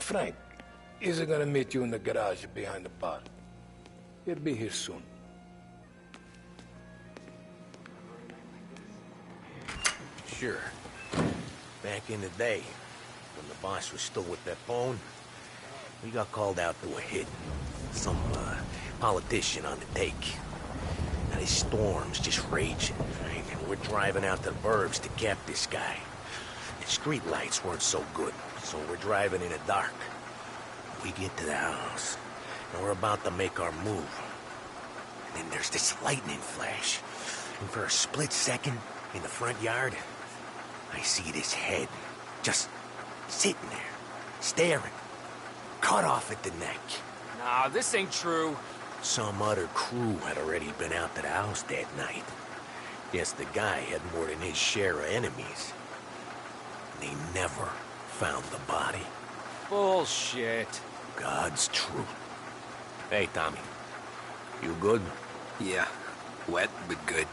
Frank, is gonna meet you in the garage behind the bar. He'll be here soon. Sure. Back in the day, when the boss was still with that phone, we got called out to a hit. Some politician on the take. Now this storm's just raging, right? And we're driving out to the burbs to cap this guy. The street lights weren't so good, so we're driving in the dark. We get to the house, and we're about to make our move. And then there's this lightning flash. And for a split second, in the front yard, I see this head, just sitting there, staring, cut off at the neck. Nah, this ain't true. Some other crew had already been out to the house that night. Guess the guy had more than his share of enemies. They never found the body. Bullshit. God's truth. Hey, Tommy. You good? Yeah. Wet, but good.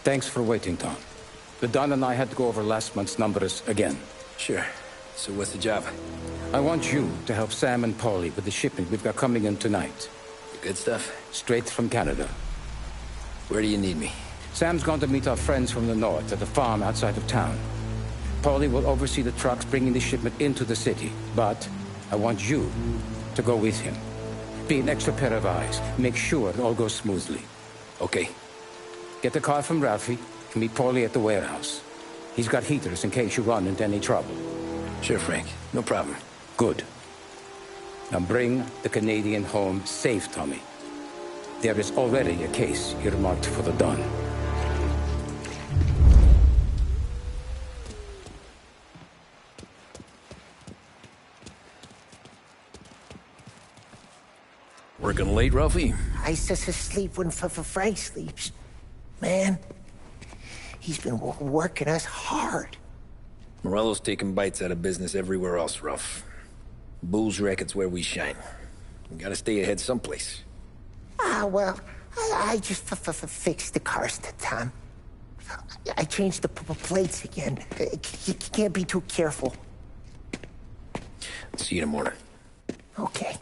Thanks for waiting, Tom. The Don and I had to go over last month's numbers again. Sure. So what's the job? I want you to help Sam and Paulie with the shipment we've got coming in tonight. The good stuff? Straight from Canada. Where do you need me? Sam's going to meet our friends from the north at the farm outside of town. Paulie will oversee the trucks bringing the shipment into the city, but I want you to go with him. Be an extra pair of eyes. Make sure it all goes smoothly. Okay. Get the car from Ralphie and meet Paulie at the warehouse. He's got heaters in case you run into any trouble. Sure, Frank. No problem. Good. Now bring the Canadian home safe, Tommy. There is already a case earmarked for the Don. Working late, Ralphie? I sleep when Frank sleeps. Man, he's been working us hard. Morello's taking bites out of business everywhere else, Ralph. Bull's Racket's where we shine. We gotta stay ahead someplace. Well, I just fixed the cars, Tom. I changed the plates again. You can't be too careful. See you in the morning. Okay.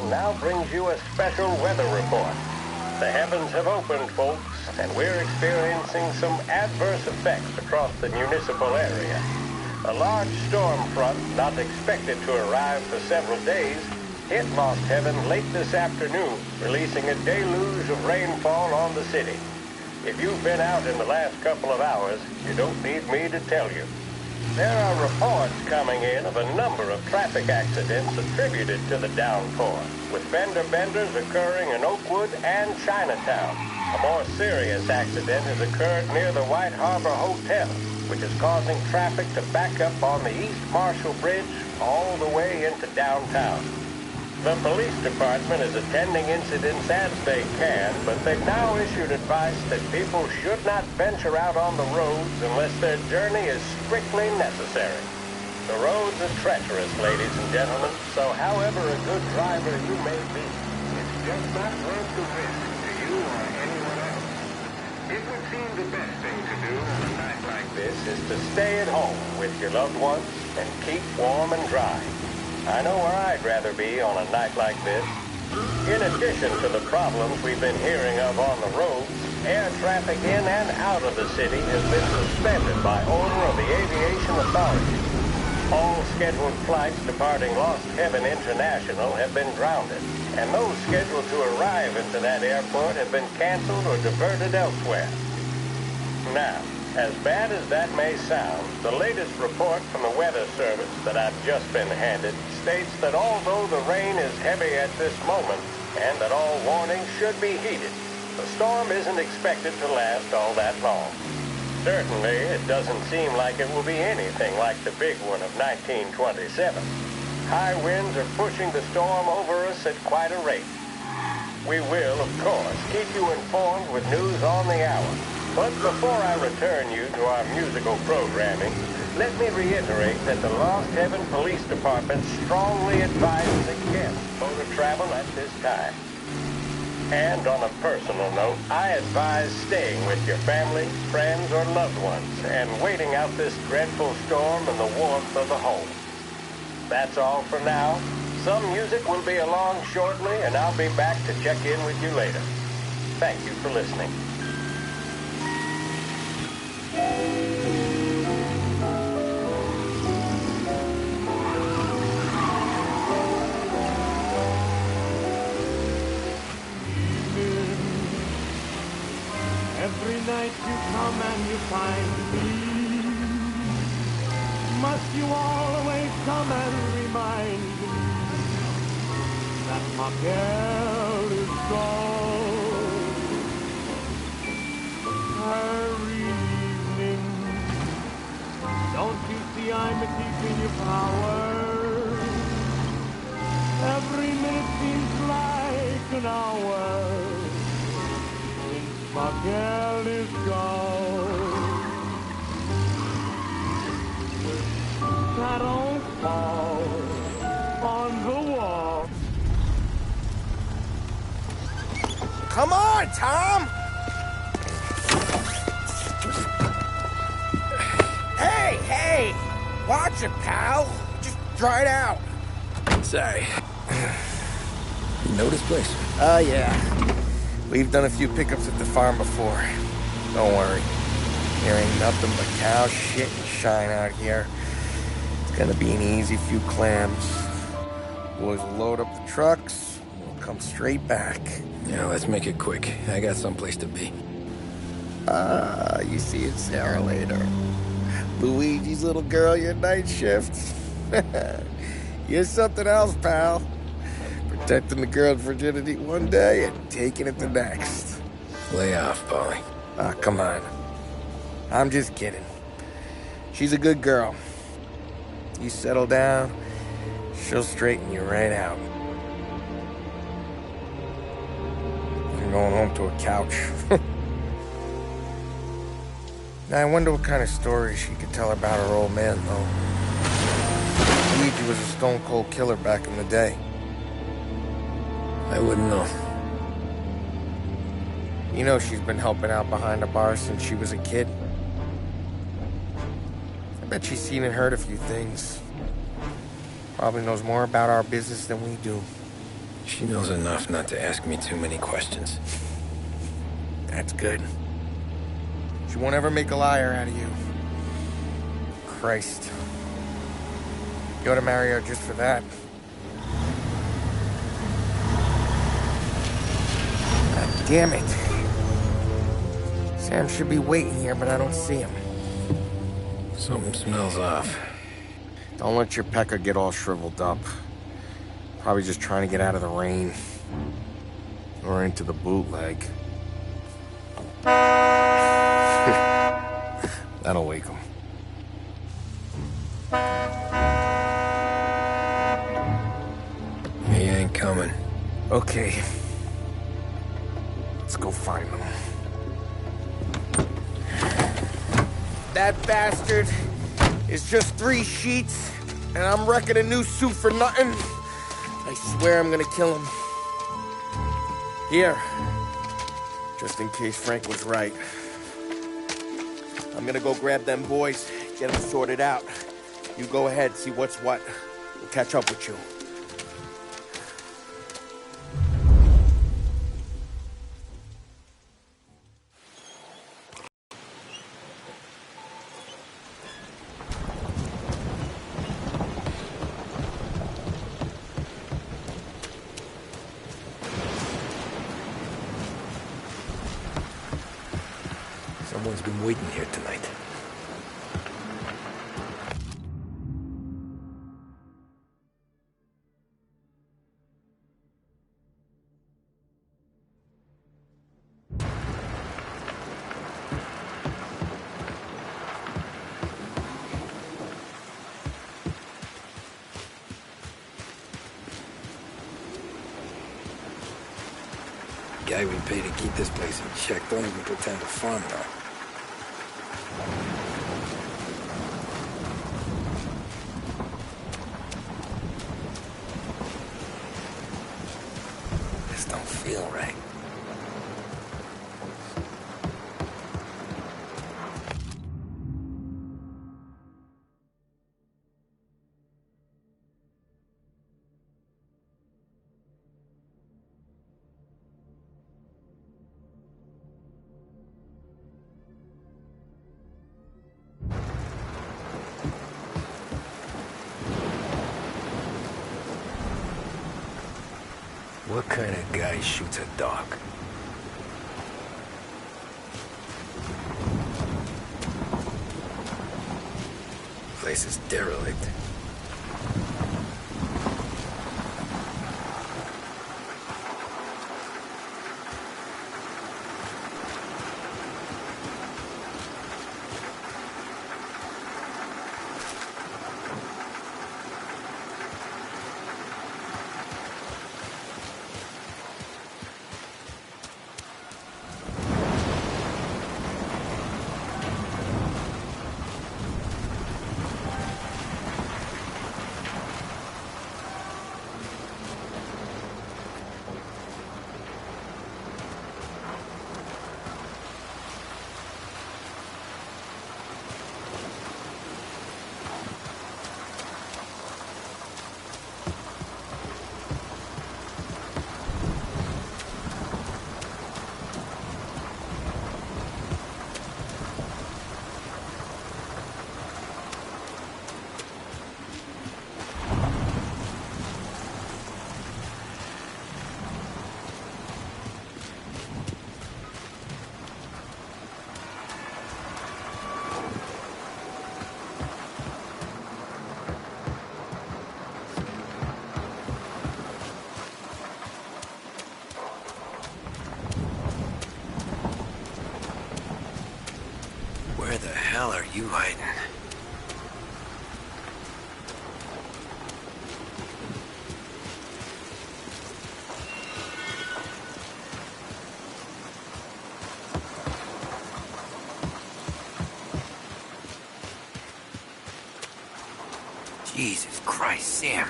Now brings you a special weather report. The heavens have opened, folks, and we're experiencing some adverse effects across the municipal area. A large storm front, not expected to arrive for several days, hit Lost Heaven late this afternoon, releasing a deluge of rainfall on the city. If you've been out in the last couple of hours, you don't need me to tell you. There are reports coming in of a number of traffic accidents attributed to the downpour, with fender benders occurring in Oakwood and Chinatown. A more serious accident has occurred near the White Harbor Hotel, which is causing traffic to back up on the East Marshall Bridge all the way into downtown. The police department is attending incidents as they can, but they've now issued advice that people should not venture out on the roads unless their journey is strictly necessary. The roads are treacherous, ladies and gentlemen, so however a good driver you may be, it's just not worth the risk to you or anyone else. It would seem the best thing to do on a night like this is to stay at home with your loved ones and keep warm and dry. I know where I'd rather be on a night like this. In addition to the problems we've been hearing of on the roads, air traffic in and out of the city has been suspended by order of the aviation authorities. All scheduled flights departing Lost Heaven International have been grounded, and those scheduled to arrive into that airport have been canceled or diverted elsewhere. Now, As bad as that may sound, the latest report from the Weather Service that I've just been handed states that although the rain is heavy at this moment, and that all warnings should be heeded, the storm isn't expected to last all that long. Certainly, it doesn't seem like it will be anything like the big one of 1927. High winds are pushing the storm over us at quite a rate. We will, of course, keep you informed with news on the hour. But before I return you to our musical programming, let me reiterate that the Lost Heaven Police Department strongly advises against motor travel at this time. And on a personal note, I advise staying with your family, friends, or loved ones, and waiting out this dreadful storm in the warmth of the home. That's all for now. Some music will be along shortly, and I'll be back to check in with you later. Thank you for listening. Every night you come and you find me. Must you always come and remind me that my girl is gone? Every evening, don't you see I'm deep in your power? Every minute seems like an hour. My girl is gone. Shadows fall on the wall. Come on, Tom! Hey! Watch it, pal. Just dried out. Sorry. You know this place? Yeah. We've done a few pickups at the farm before. Don't worry. There ain't nothing but cow shit and shine out here. It's gonna be an easy few clams. Boys will load up the trucks, and we'll come straight back. Yeah, let's make it quick. I got someplace to be. You see it, Sarah, later. Luigi's little girl, your night shift. You're something else, pal. Protecting the girl's virginity one day and taking it the next. Lay off, Polly. Ah, come on. I'm just kidding. She's a good girl. You settle down, she'll straighten you right out. I'm going home to a couch. Now, I wonder what kind of stories she could tell about her old man, though. Luigi was a stone-cold killer back in the day. I wouldn't know. You know she's been helping out behind the bar since she was a kid. I bet she's seen and heard a few things. Probably knows more about our business than we do. She knows enough not to ask me too many questions. That's good. She won't ever make a liar out of you. Christ. You ought to marry her just for that. God damn it. Sam should be waiting here, but I don't see him. Something smells off. Don't let your pecker get all shriveled up. Probably just trying to get out of the rain. Or into the bootleg. That'll wake him. He ain't coming. Okay. Let's go find him. That bastard is just 3 sheets, and I'm wrecking a new suit for nothing. I swear I'm gonna kill him. Here. Just in case Frank was right. I'm gonna go grab them boys, get them sorted out. You go ahead, see what's what. We'll catch up with you. Someone's been waiting here tonight. guy we pay to keep this place in check don't even pretend to farm now. This don't feel right. What kind of guy shoots a dog? Place is derelict. Where the hell are you hiding? Jesus Christ, Sam.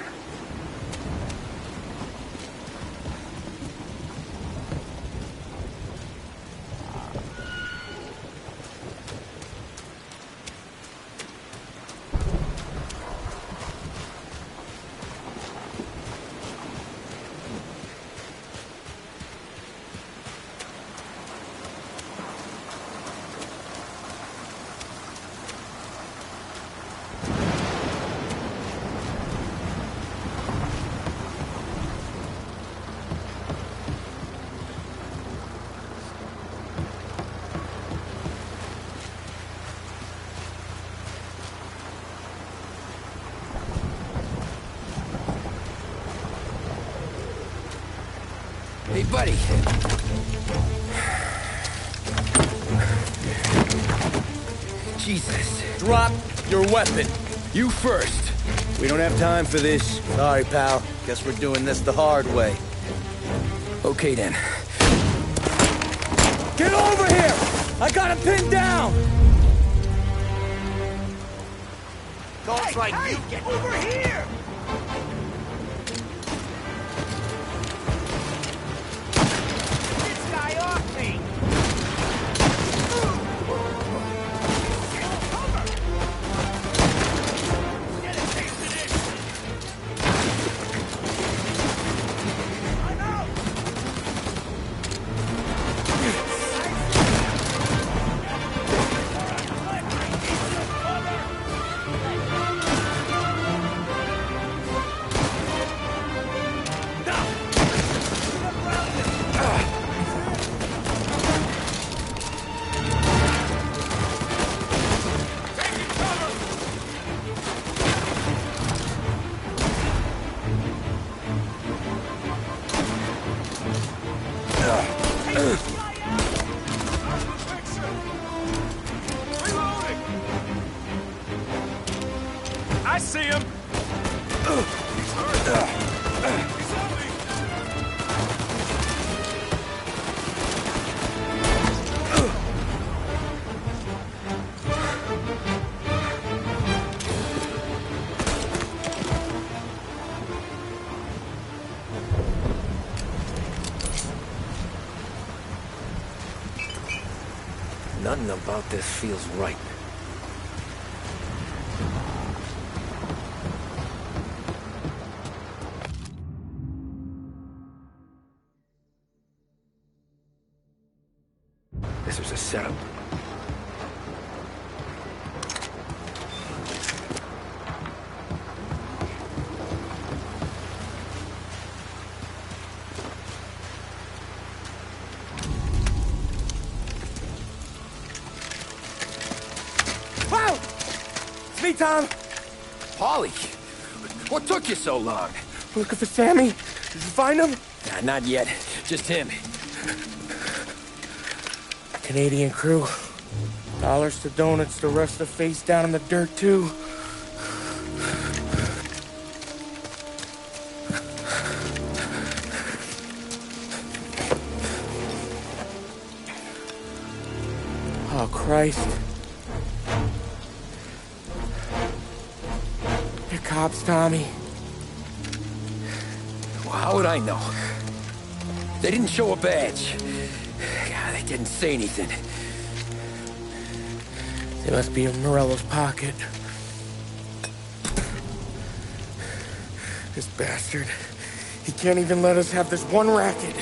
Hey, buddy. Jesus. Drop your weapon. You first. We don't have time for this. Sorry, pal. Guess we're doing this the hard way. Okay, then. Get over here! I got him pinned down! Dogs like you get over here! This guy off me! Get a taste of this! I'm out! I see him! He's hurt! He's on me! Something about this feels right. This was a setup. Wow! It's me, Tom. Paulie, what took you so long? Looking for Sammy. Did you find him? Nah, not yet. Just him. Canadian crew. Dollars to donuts, the rest of the face down in the dirt, too. Oh, Christ. They're cops, Tommy. Well, how would I know? They didn't show a badge. God, they didn't say anything. They must be in Morello's pocket. This bastard. He can't even let us have this one racket.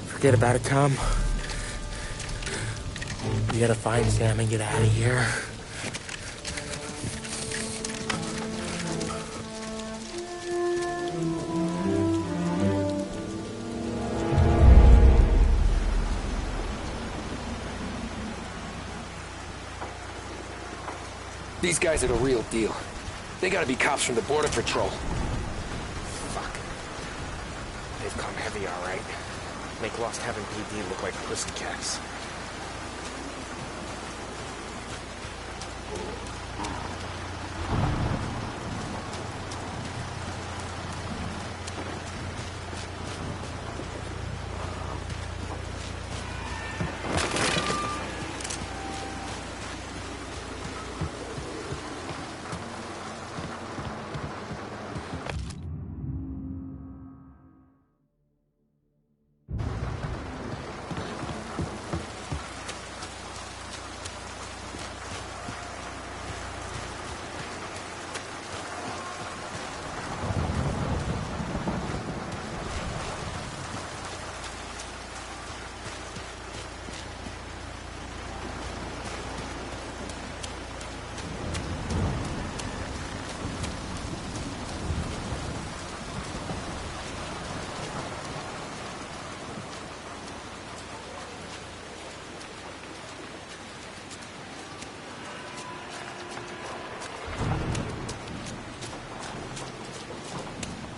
Forget about it, Tom. We gotta find Sam and get out of here. These guys are the real deal. They gotta be cops from the Border Patrol. Fuck. They've come heavy, all right. Make Lost Heaven PD look like pussycats.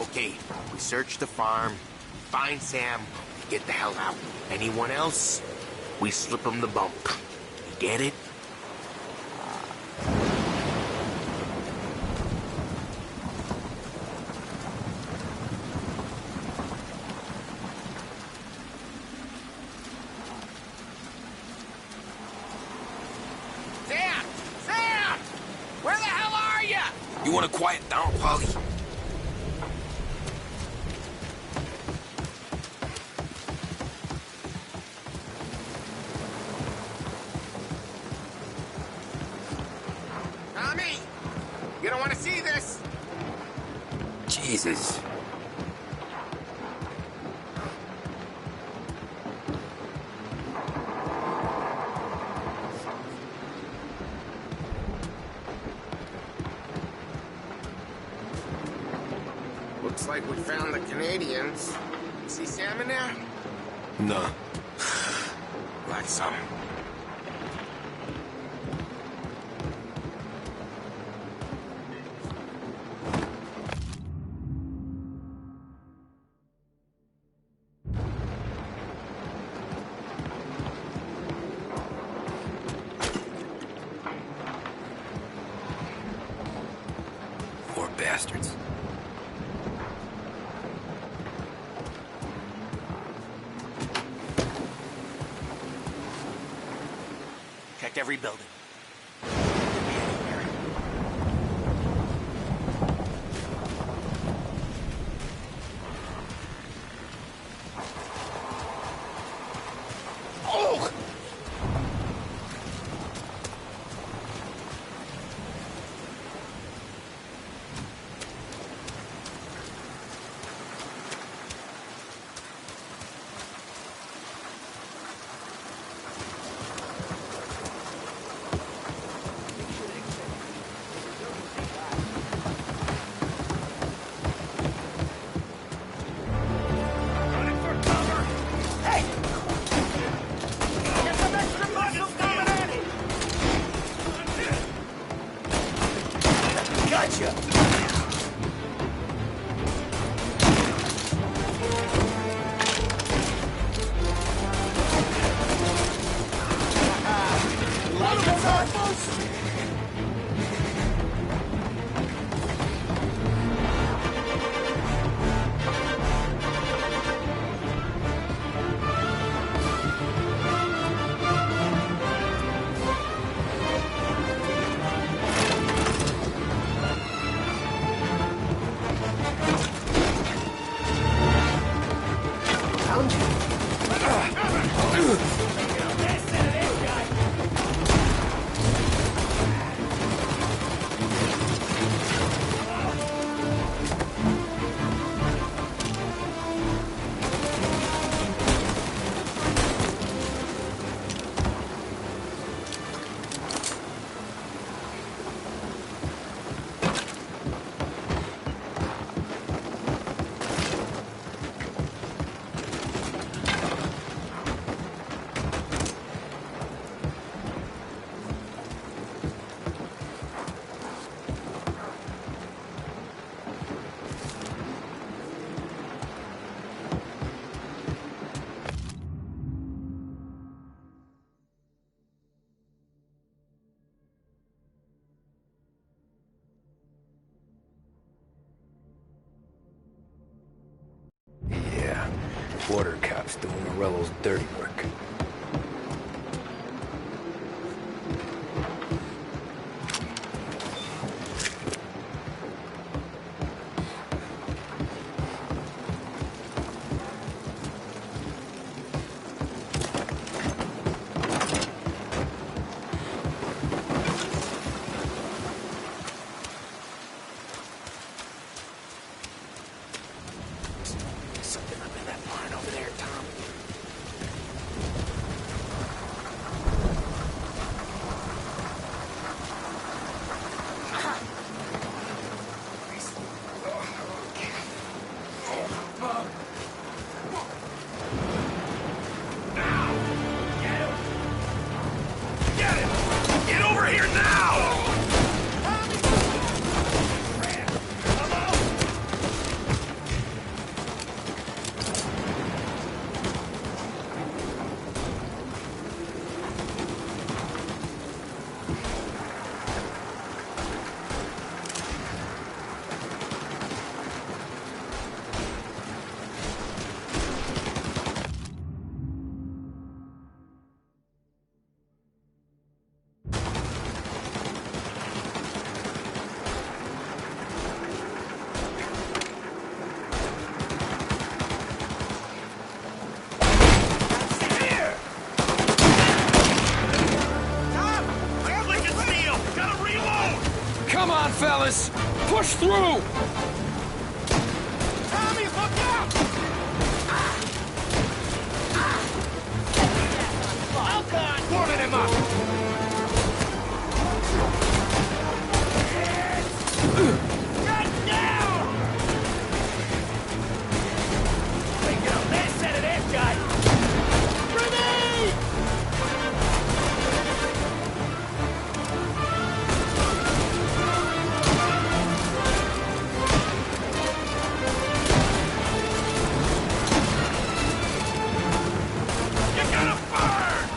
Okay, we search the farm, find Sam, get the hell out. Anyone else, we slip them the bump. You get it? Sam! Sam! Where the hell are you? You wanna quiet down, Paulie? Tommy! You don't want to see this! Jesus. Looks like we found the Canadians. See Sam in there? No. Like some. Poor bastards. Check every building. Yeah, border cops doing Morello's dirty work. Something up in that barn over there, Tom. Get over here now! Come on, fellas! Push through! Tommy, look out! Warming him up! Get down! Think of this out of that guy! Grenade! You're gonna burn!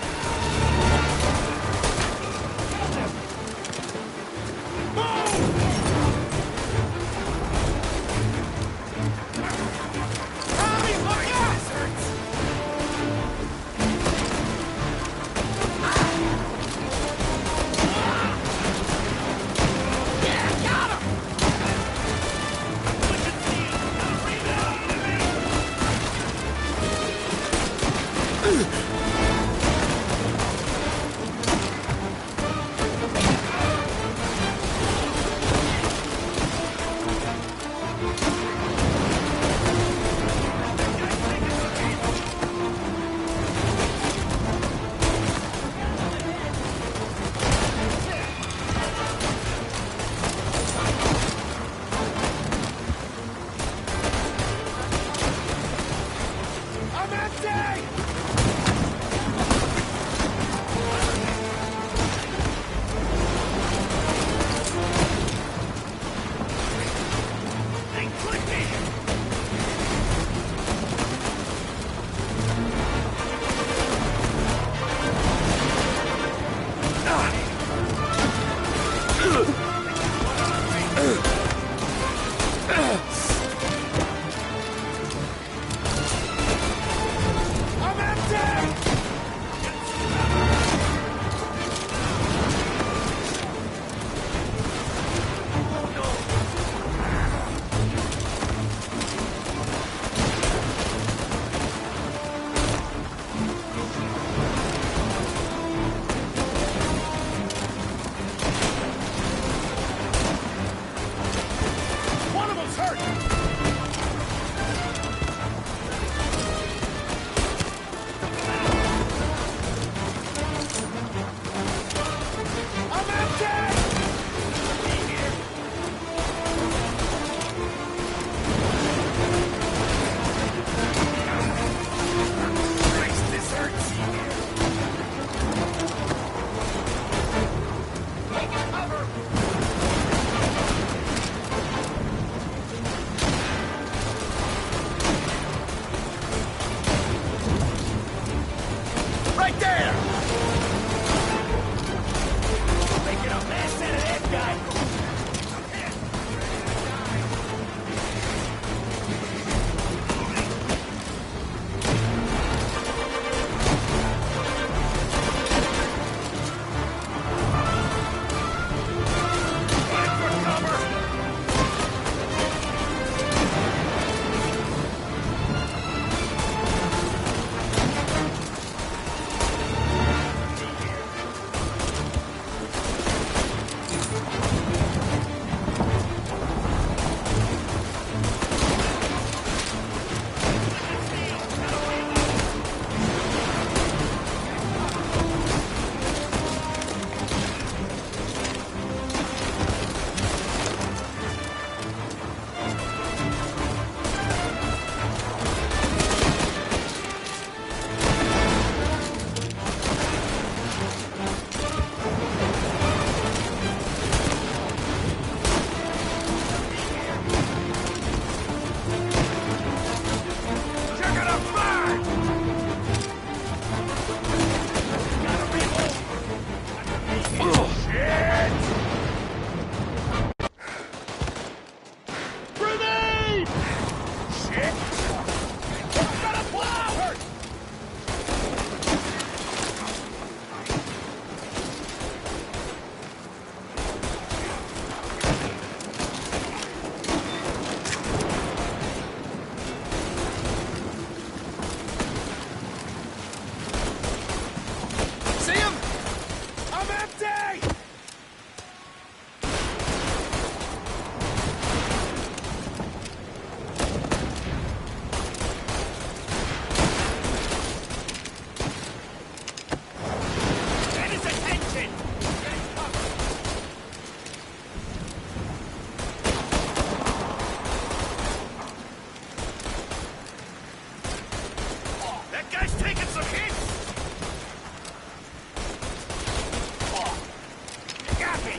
me!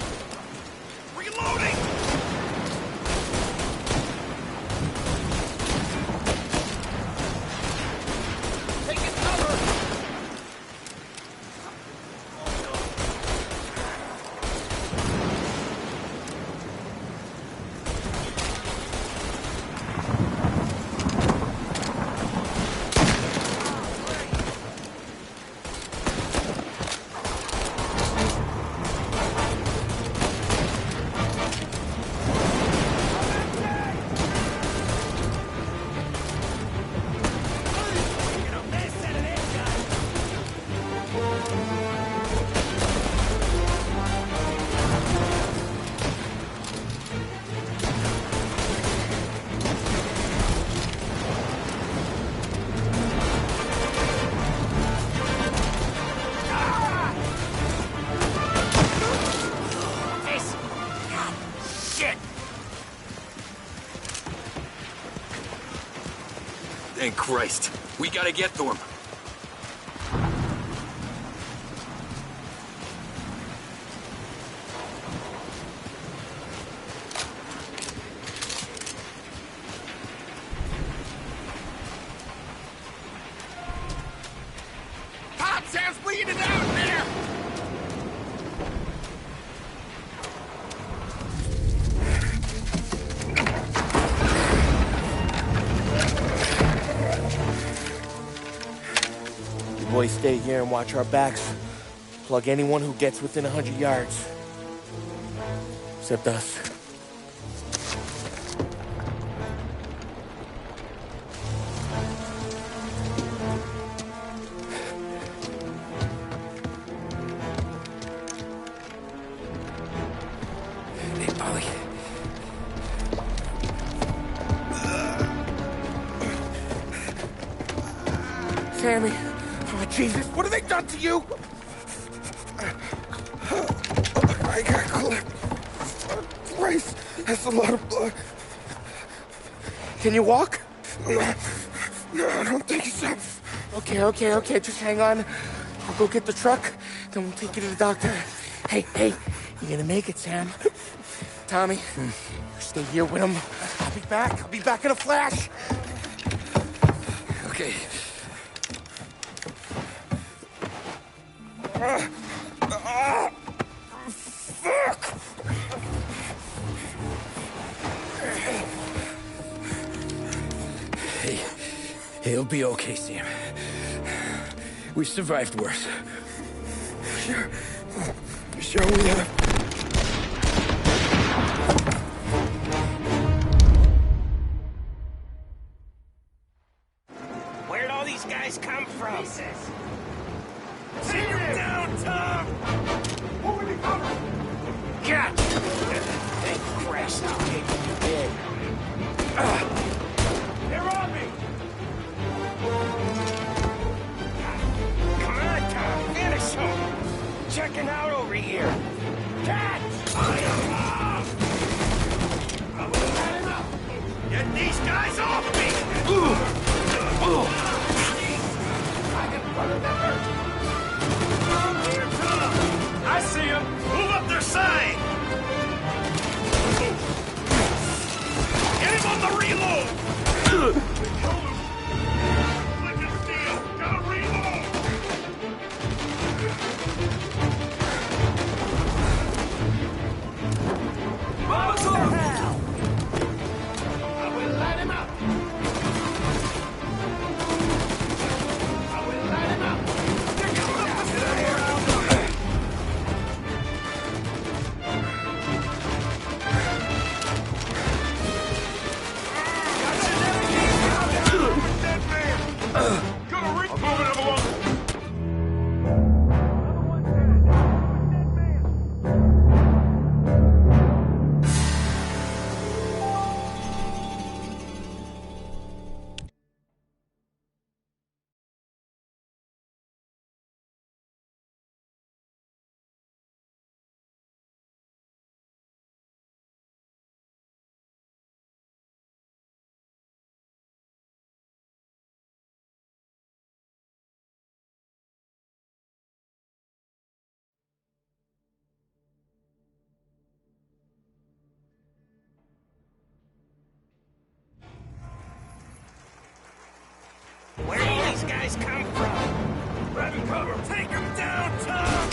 Reloading! Taking cover! Thank Christ. We gotta get to him. Pop, Sam's bleeding it out there! You boys stay here and watch our backs. Plug anyone who gets within 100 yards. Except us. Hey, Ollie. Sammy. Oh, Jesus. What have they done to you? I got clipped. Christ. That's a lot of blood. Can you walk? No, I don't think so. Okay. Just hang on. I'll go get the truck, then we'll take you to the doctor. Hey, you're gonna make it, Sam. Tommy, you stay here with him. I'll be back in a flash. Okay. Fuck! Hey, it'll be okay, Sam. We've survived worse. Sure we have. Where'd all these guys come from? Take him down, Tom! Moving to cover! Gotcha! Thank Christ, I'll take you dead. They're on me! Come on, Tom, finish him! Checking out over here. Catch! I will let him up! Get these guys off me! I can run them. I see him! Move up their side! Get him on the reload! Flick and steel! Gotta reload! Molotov! Hell! I will light him up! I will light him up! Get out of here! Got you, Take him down, Tom!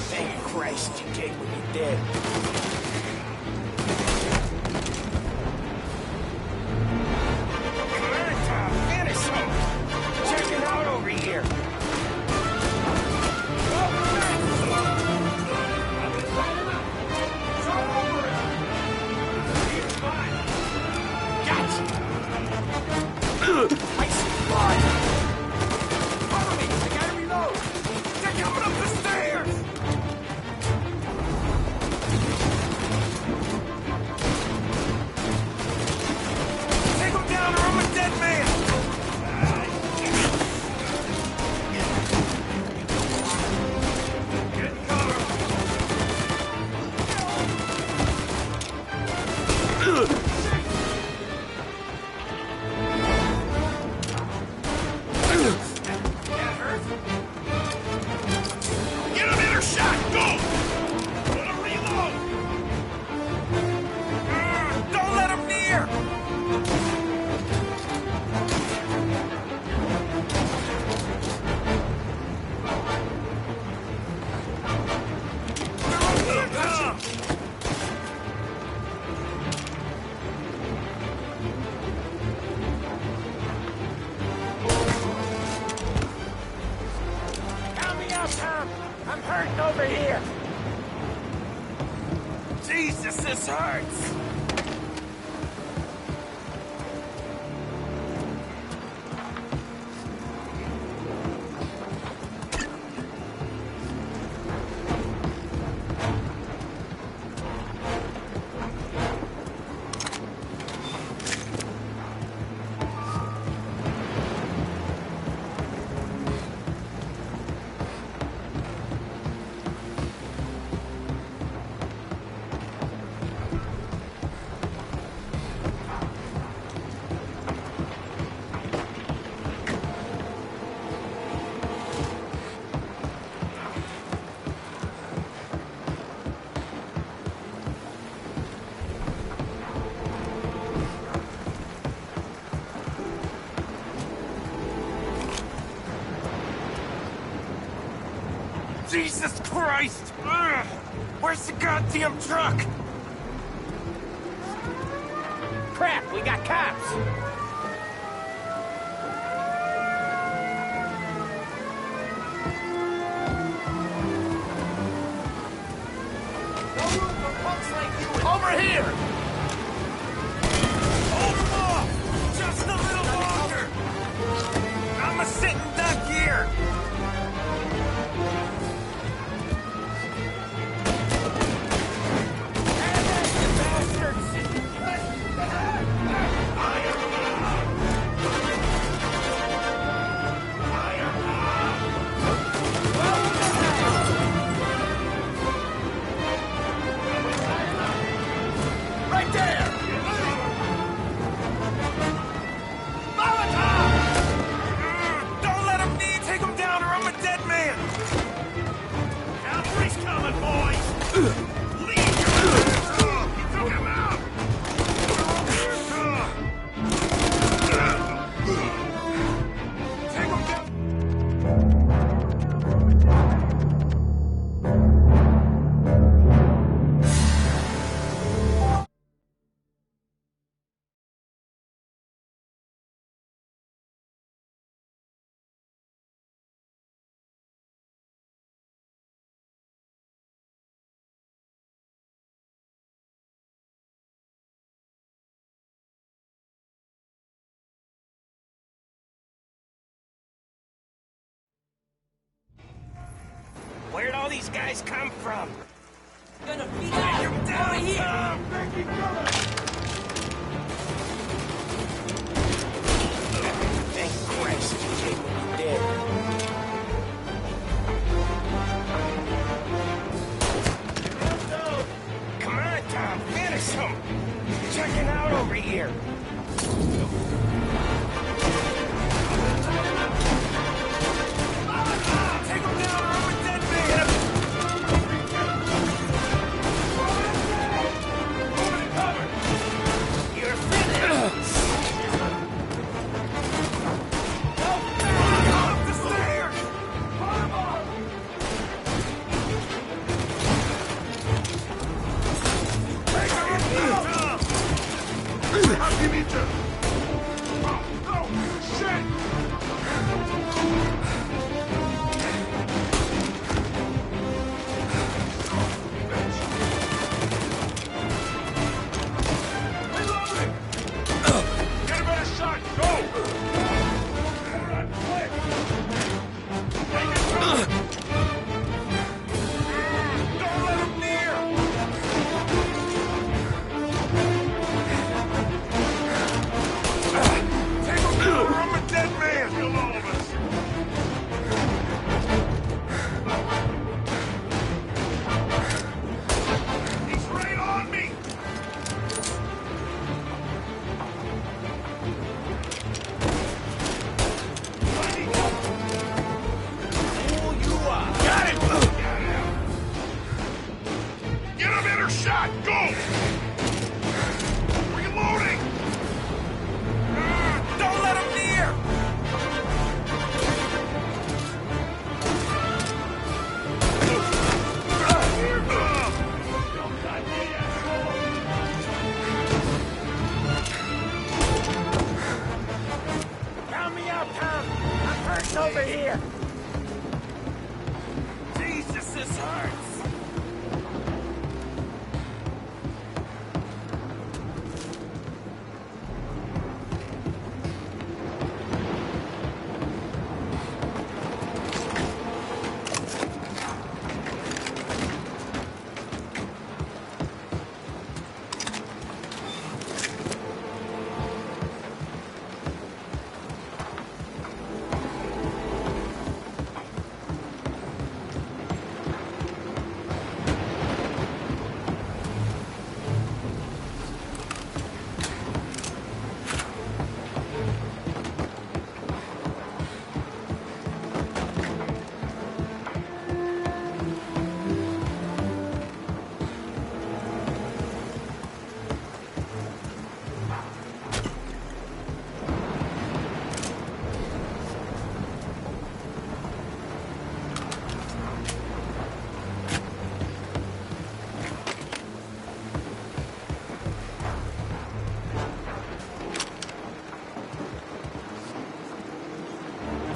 Thank Christ you came when you did. Come on, Tom, finish him! Checking out over here! I see blood! Cover me! I gotta reload! They're coming up the stairs! Take him down or I'm a dead man! Get cover! That hurt? Get him in or shot! Go! Let him reload! Don't let him near! Tom! Help me out, Tom! I'm hurting over here! Jesus, this hurts! Jesus Christ! Ugh. Where's the goddamn truck? Crap, we got cops! Over here! Hold him off! Just a little longer! I'm a sitting duck here! Right there! Molotov! Don't let him need. Take him down or I'm a dead man! Cavalry's coming, boys! Leave your hands off! He took him out! Take him down! Where'd all these guys come from? Gonna beat him down here! Thank Christ you came when you did. Come on, Tom, finish him! Checking out over here! Take him down or I'm a dead man! over here! Jesus, this hurts!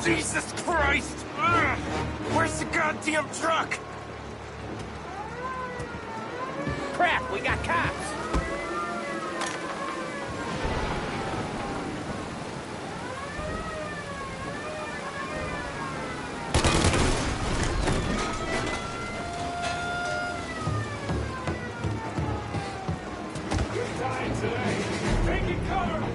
Jesus Christ! Ugh. Where's the goddamn truck? Crap, we got cops! You're dying today! Taking cover!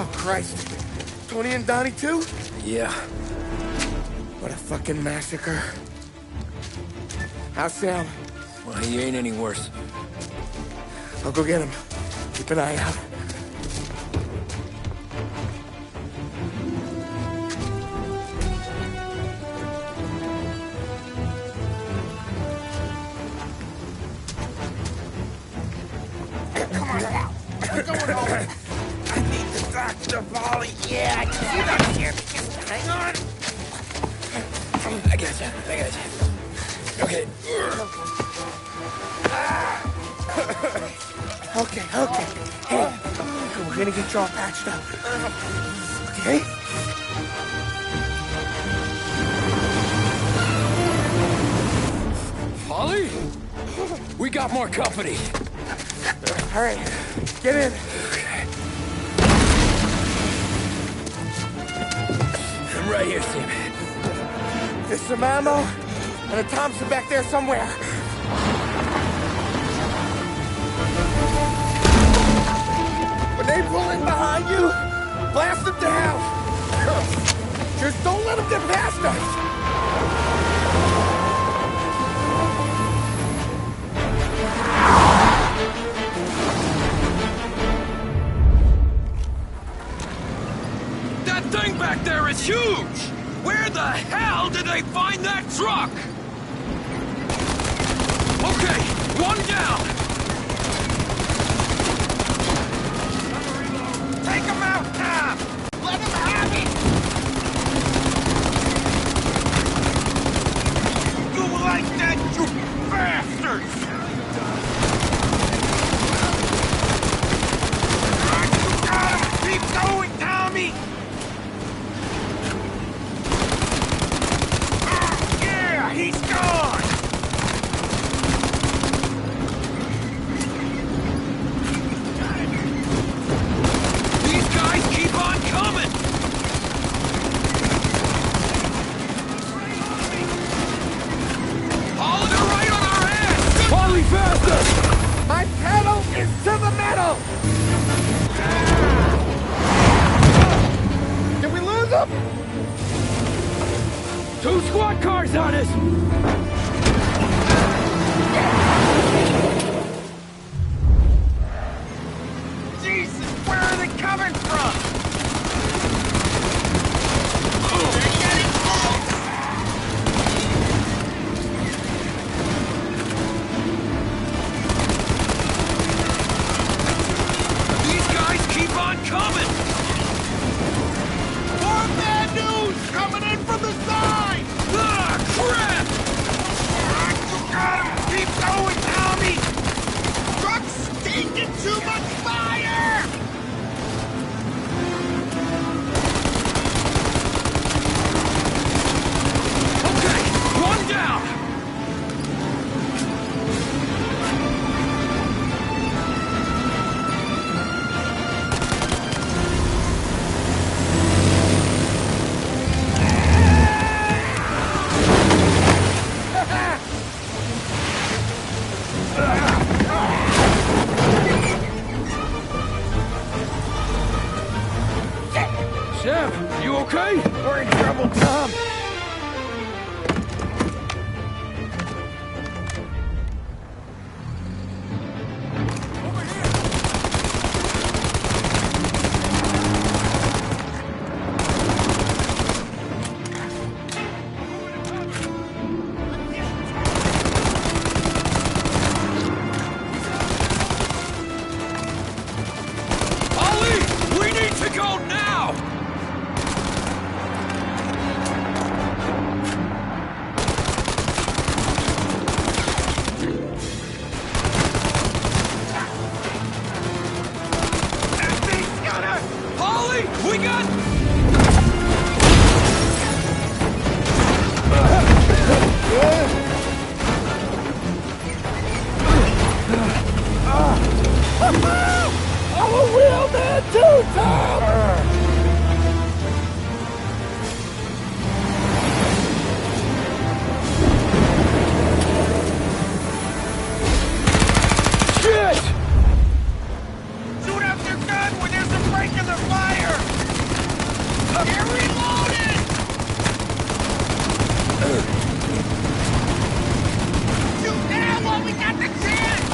Oh, Christ. Tony and Donnie, too? Yeah. What a fucking massacre. How's Sam? Well, he ain't any worse. I'll go get him. Keep an eye out. Come on now! We're going home! I need the doctor, Molly! Yeah, you got here! Hang on! I got you. Okay. Okay. Hey, we're gonna get you all patched up. Okay? Holly? We got more company. All right, get in. I'm right here, Sam. There's some ammo and a Thompson back there somewhere. When they pull in behind you, blast them down. Just don't let them get past us. That thing back there is huge! Where the hell did they find that truck? Okay, one down! Take him out, Tom! Let him have it! You like that, you bastards! You got him! Keep going, Tommy! He's gone! Eyes on us! Jesus, where are they coming from? They're getting close! These guys keep on coming! More bad news coming in from the side! Ah, crap! You got him! Keep going, Tommy! Truck's taking too much fire! Okay, one down! Sam, you okay? We're in trouble, Tom. Ollie, we need to go now! That thing's gonna... Ollie, we got... I'm a real man too, Tom! Shit! Shoot up your gun when there's a break in the fire! Get reloaded! Shoot now while we got the chance!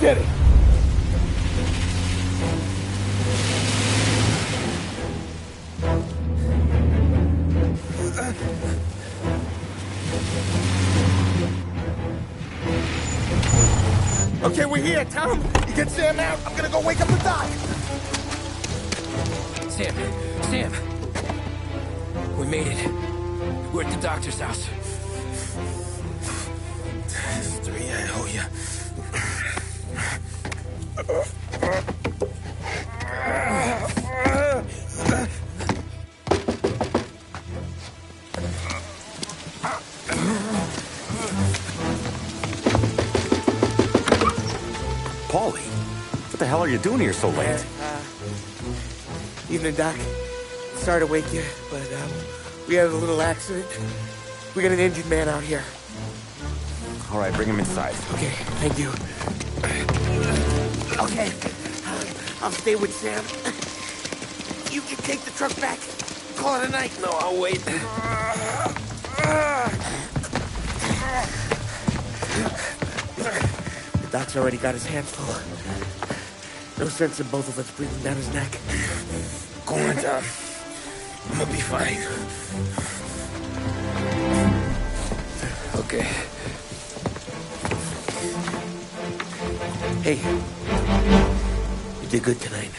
did it! Okay, we're here, Tom. You get Sam out. I'm gonna go wake up the doc. Sam! We made it. We're at the doctor's house. 3, I owe you. Paulie, what the hell are you doing here so late? Evening, Doc. Sorry to wake you, but we had a little accident. We got an injured man out here. All right, bring him inside. Okay, thank you. Okay, I'll stay with Sam. You can take the truck back. Call it a night. No, I'll wait. The doc's already got his hands full. No sense in both of us breathing down his neck. Go on, Tom. I'm gonna be fine. Okay. Hey, you did good tonight.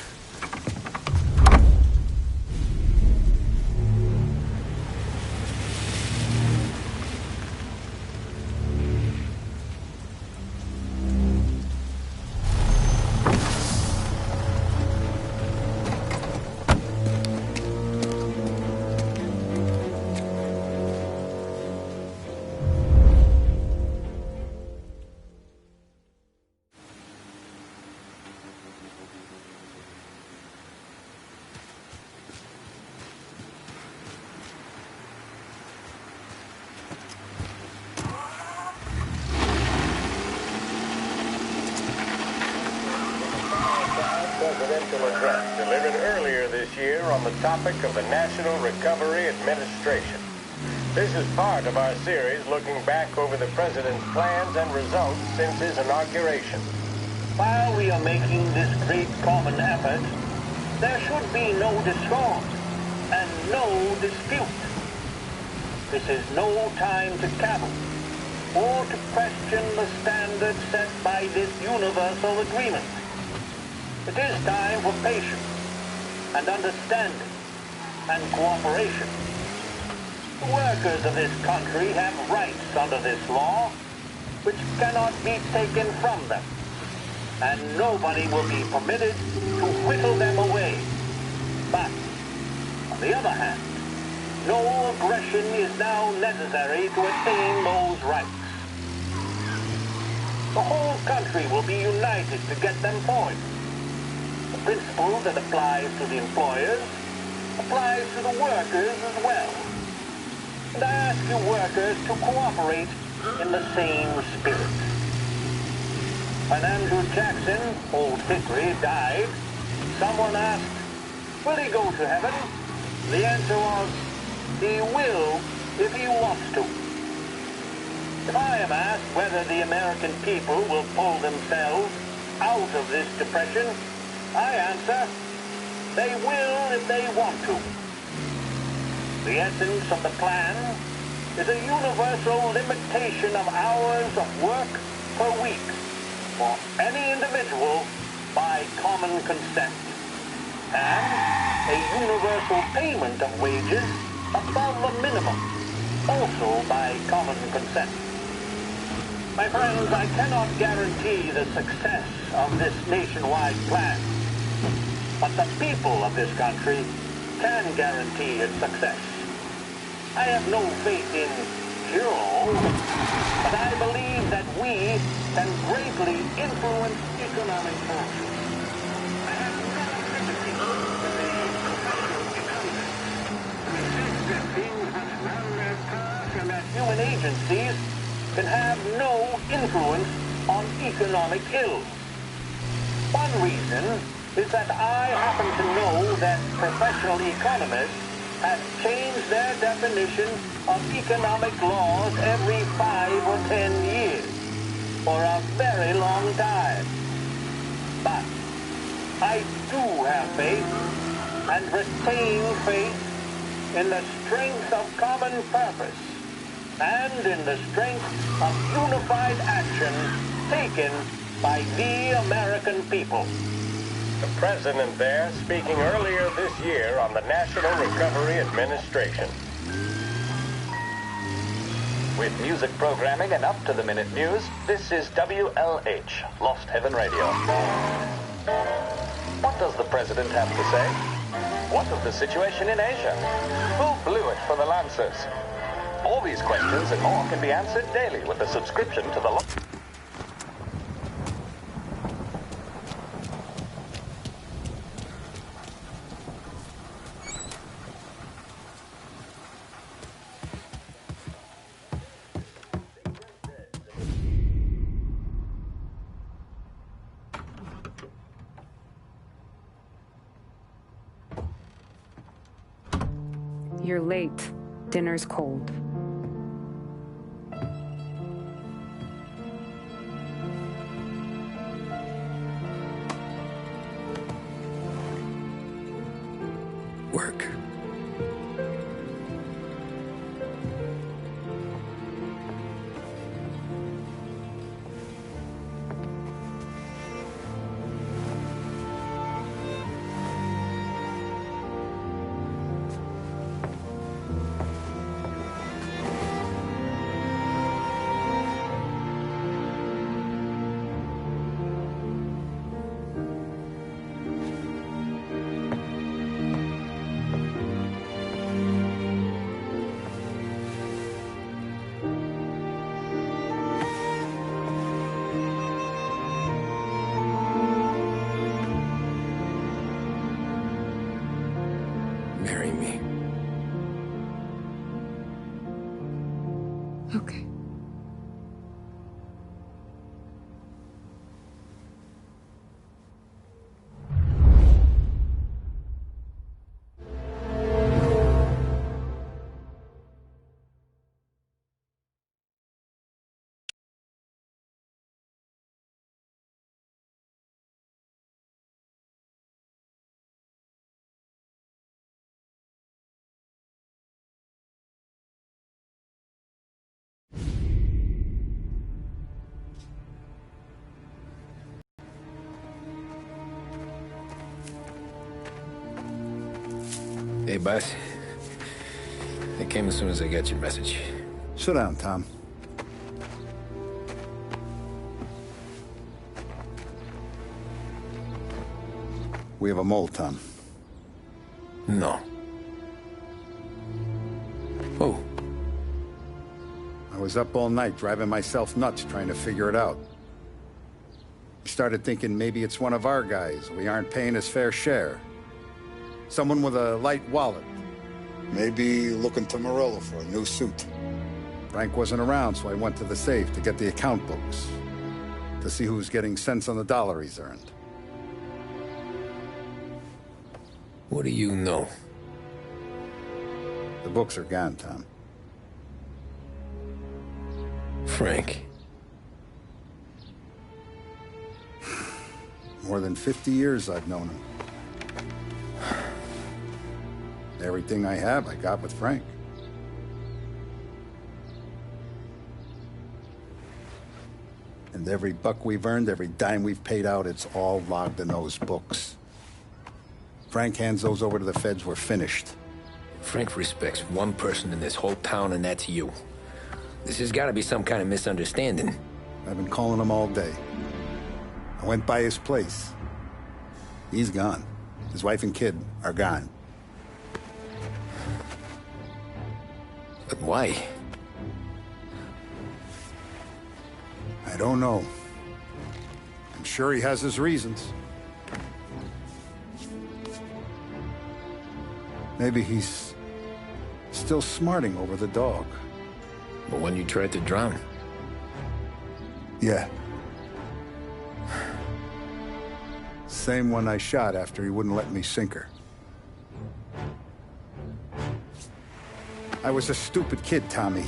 Presidential address delivered earlier this year on the topic of the National Recovery Administration. This is part of our series looking back over the president's plans and results since his inauguration. While we are making this great common effort, there should be no discord and no dispute. This is no time to cavil or to question the standards set by this universal agreement. It is time for patience and understanding and cooperation. The workers of this country have rights under this law which cannot be taken from them, and nobody will be permitted to whittle them away. But, on the other hand, no aggression is now necessary to attain those rights. The whole country will be united to get them forward. The principle that applies to the employers applies to the workers as well. And I ask you workers to cooperate in the same spirit. When Andrew Jackson, Old Hickory, died, someone asked, will he go to heaven? The answer was, he will if he wants to. If I am asked whether the American people will pull themselves out of this depression, I answer, they will if they want to. The essence of the plan is a universal limitation of hours of work per week for any individual by common consent, and a universal payment of wages above the minimum, also by common consent. My friends, I cannot guarantee the success of this nationwide plan, but the people of this country can guarantee its success. I have no faith in cure-all, but I believe that we can greatly influence economic forces. I have no sympathy with the professional economists who insist that things must run their course and that human agencies can have no influence on economic ills. One reason is that I happen to know that professional economists have changed their definition of economic laws every 5 or 10 years for a very long time. I do have faith, and retain faith in the strength of common purpose, and in the strength of unified action taken by the American people. The president there speaking earlier this year on the National Recovery Administration. With music programming and up-to-the-minute news, this is WLH, Lost Heaven Radio. What does the president have to say? What of the situation in Asia? Who blew it for the Lancers? All these questions and more can be answered daily with a subscription to the... You're late. Dinner's cold. Work. Marry me. Okay. Hey, boss. I came as soon as I got your message. Sit down, Tom. We have a mole, Tom. No. Oh. I was up all night driving myself nuts trying to figure it out. Started thinking maybe it's one of our guys. We aren't paying his fair share. Someone with a light wallet. Maybe looking to Morello for a new suit. Frank wasn't around, so I went to the safe to get the account books. To see who's getting cents on the dollar he's earned. What do you know? The books are gone, Tom. Frank. More than 50 years I've known him. Everything I have, I got with Frank. And every buck we've earned, every dime we've paid out, it's all logged in those books. Frank hands those over to the feds, we're finished. Frank respects one person in this whole town, and that's you. This has got to be some kind of misunderstanding. I've been calling him all day. I went by his place. He's gone. His wife and kid are gone. But why? I don't know. I'm sure he has his reasons. Maybe he's still smarting over the dog. The one you tried to drown? Yeah. Same one I shot after he wouldn't let me sink her. I was a stupid kid, Tommy.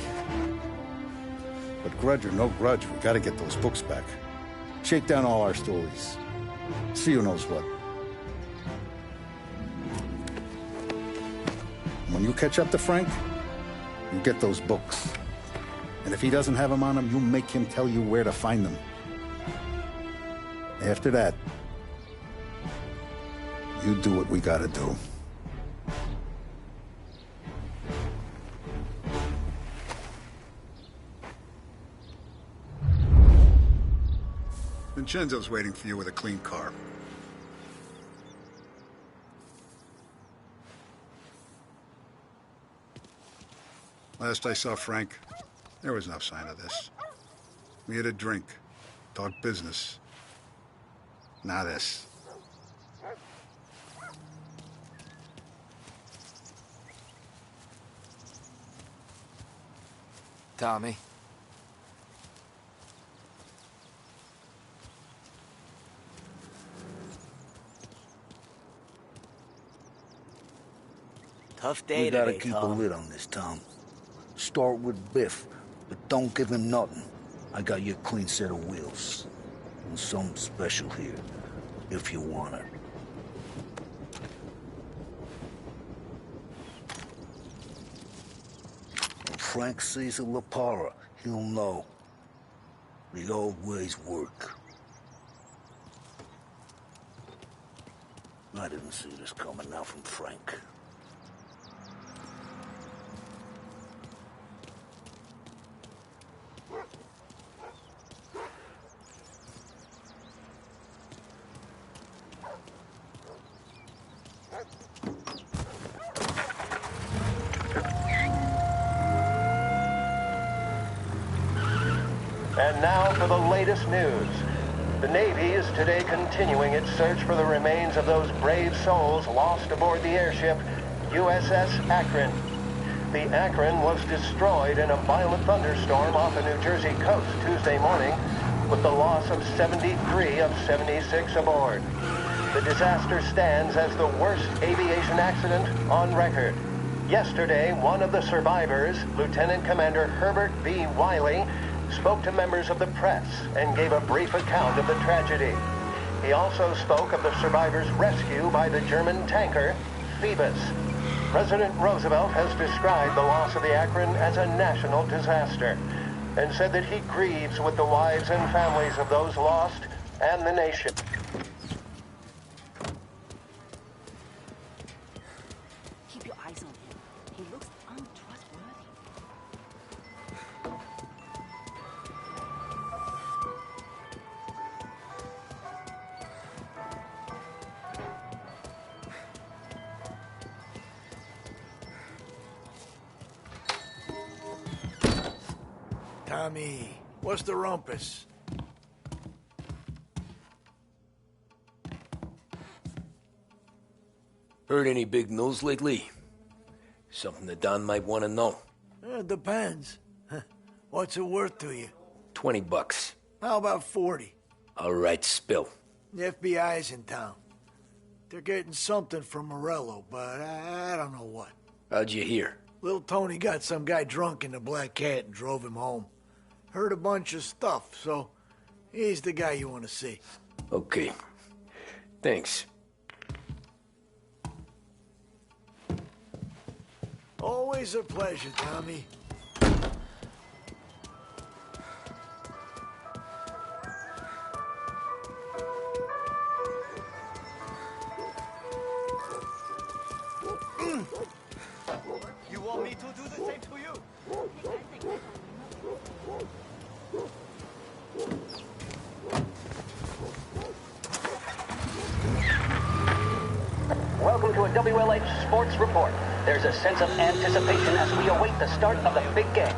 But grudge or no grudge, we gotta get those books back. Shake down all our stories. See who knows what. When you catch up to Frank, you get those books. And if he doesn't have them on him, you make him tell you where to find them. After that, you do what we gotta do. Vincenzo's waiting for you with a clean car. Last I saw Frank, there was no sign of this. We had a drink, talked business. Now this. Tommy. Tough day We gotta today, keep a Tom. lid on this town. Start with Biff, but don't give him nothing. I got you a clean set of wheels. And something special here, if you want it. When Frank sees a La Parra, he'll know. The old ways work. I didn't see this coming now from Frank. And now for the latest news. The Navy is today continuing its search for the remains of those brave souls lost aboard the airship USS Akron. The Akron was destroyed in a violent thunderstorm off the New Jersey coast Tuesday morning, with the loss of 73 of 76 aboard. The disaster stands as the worst aviation accident on record. Yesterday, one of the survivors, Lieutenant Commander Herbert B. Wiley, spoke to members of the press and gave a brief account of the tragedy. He also spoke of the survivors' rescue by the German tanker, Phoebus. President Roosevelt has described the loss of the Akron as a national disaster and said that he grieves with the wives and families of those lost and the nation. Keep your eyes on him. He looks untrustworthy. Tommy, what's the rumpus? Heard any big news lately? Something that Don might want to know. It depends. What's it worth to you? $20. How about 40? All right, spill. The FBI's in town. They're getting something from Morello, but I don't know what. How'd you hear? Little Tony got some guy drunk in the Black Cat and drove him home. Heard a bunch of stuff, so he's the guy you want to see. Okay. Thanks. Always a pleasure, Tommy. You want me to do the same to you? Welcome to a WLH Sports Report. There's a sense of anticipation as we await the start of the big game.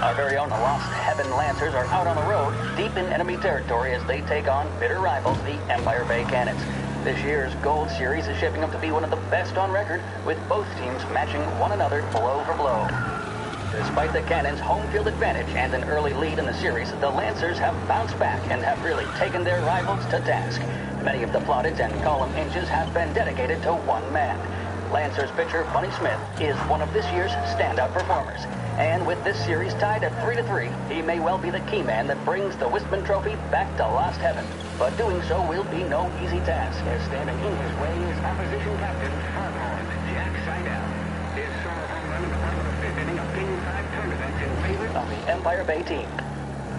Our very own Lost Heaven Lancers are out on the road, deep in enemy territory as they take on bitter rivals, the Empire Bay Cannons. This year's Gold Series is shaping up to be one of the best on record, with both teams matching one another blow for blow. Despite the Cannons' home field advantage and an early lead in the series, the Lancers have bounced back and have really taken their rivals to task. Many of the plaudits and column inches have been dedicated to one man. Lancers pitcher Bunny Smith is one of this year's standout performers. And with this series tied at 3-3, he may well be the key man that brings the Wistman Trophy back to Lost Heaven. But doing so will be no easy task, as standing in his way is opposition captain Harkhorn Jack Seidel. His Of the Empire Bay team.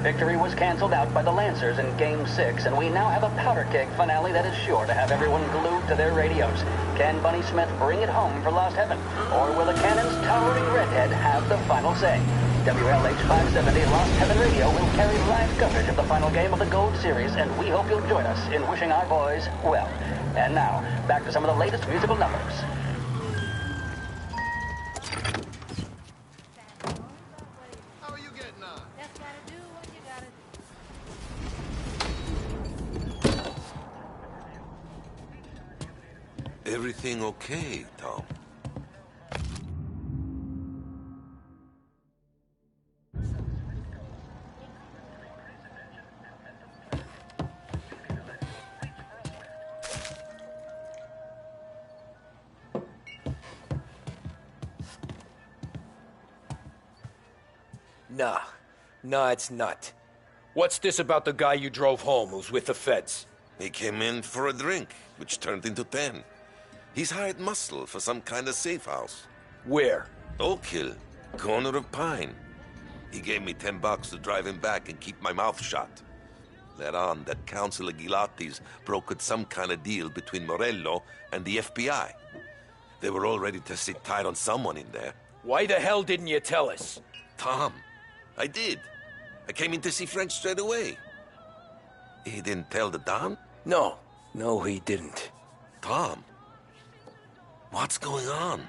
Victory was canceled out by the Lancers in Game 6, and we now have a powder keg finale that is sure to have everyone glued to their radios. Can Bunny Smith bring it home for Lost Heaven? Or will the Cannon's towering redhead have the final say? WLH 570 Lost Heaven Radio will carry live coverage of the final game of the Gold Series, and we hope you'll join us in wishing our boys well. And now, back to some of the latest musical numbers. Everything okay, Tom? Nah, it's not. What's this about the guy you drove home who's with the feds? He came in for a drink, which turned into 10. He's hired muscle for some kind of safe house. Where? Oak Hill, corner of Pine. He gave me $10 to drive him back and keep my mouth shut. Let on that Councilor Gilatti's brokered some kind of deal between Morello and the FBI. They were all ready to sit tight on someone in there. Why the hell didn't you tell us? Tom, I did. I came in to see French straight away. He didn't tell the Don? No, he didn't. Tom, what's going on?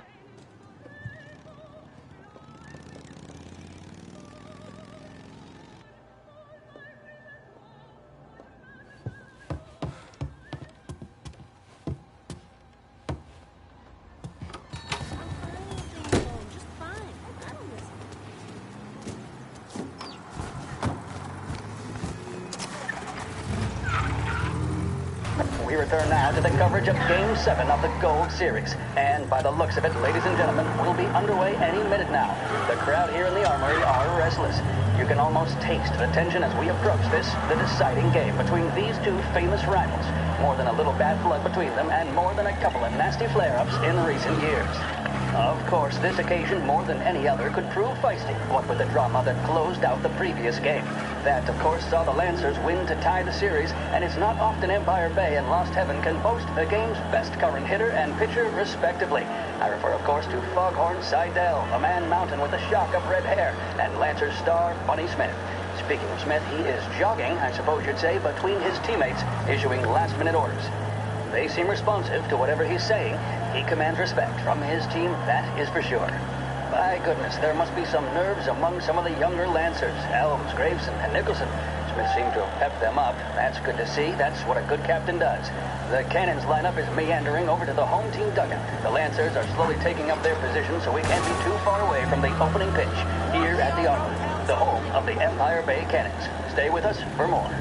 We return now to the coverage of Game 7 of the Gold Series. And by the looks of it, ladies and gentlemen, we'll be underway any minute now. The crowd here in the Armory are restless. You can almost taste the tension as we approach this, the deciding game between these two famous rivals. More than a little bad blood between them, and more than a couple of nasty flare-ups in recent years. Of course, this occasion, more than any other, could prove feisty, what with the drama that closed out the previous game. That, of course, saw the Lancers win to tie the series, and it's not often Empire Bay and Lost Heaven can boast the game's best current hitter and pitcher, respectively. I refer, of course, to Foghorn Seidel, a man mountain with a shock of red hair, and Lancers star Bunny Smith. Speaking of Smith, he is jogging, I suppose you'd say, between his teammates, issuing last-minute orders. They seem responsive to whatever he's saying. He commands respect from his team, that is for sure. By goodness, there must be some nerves among some of the younger Lancers. Elves, Graveson, and Nicholson. Smith seemed to have pepped them up. That's good to see. That's what a good captain does. The Cannons lineup is meandering over to the home team dugout. The Lancers are slowly taking up their position, so we can't be too far away from the opening pitch here at the Armory, the home of the Empire Bay Cannons. Stay with us for more.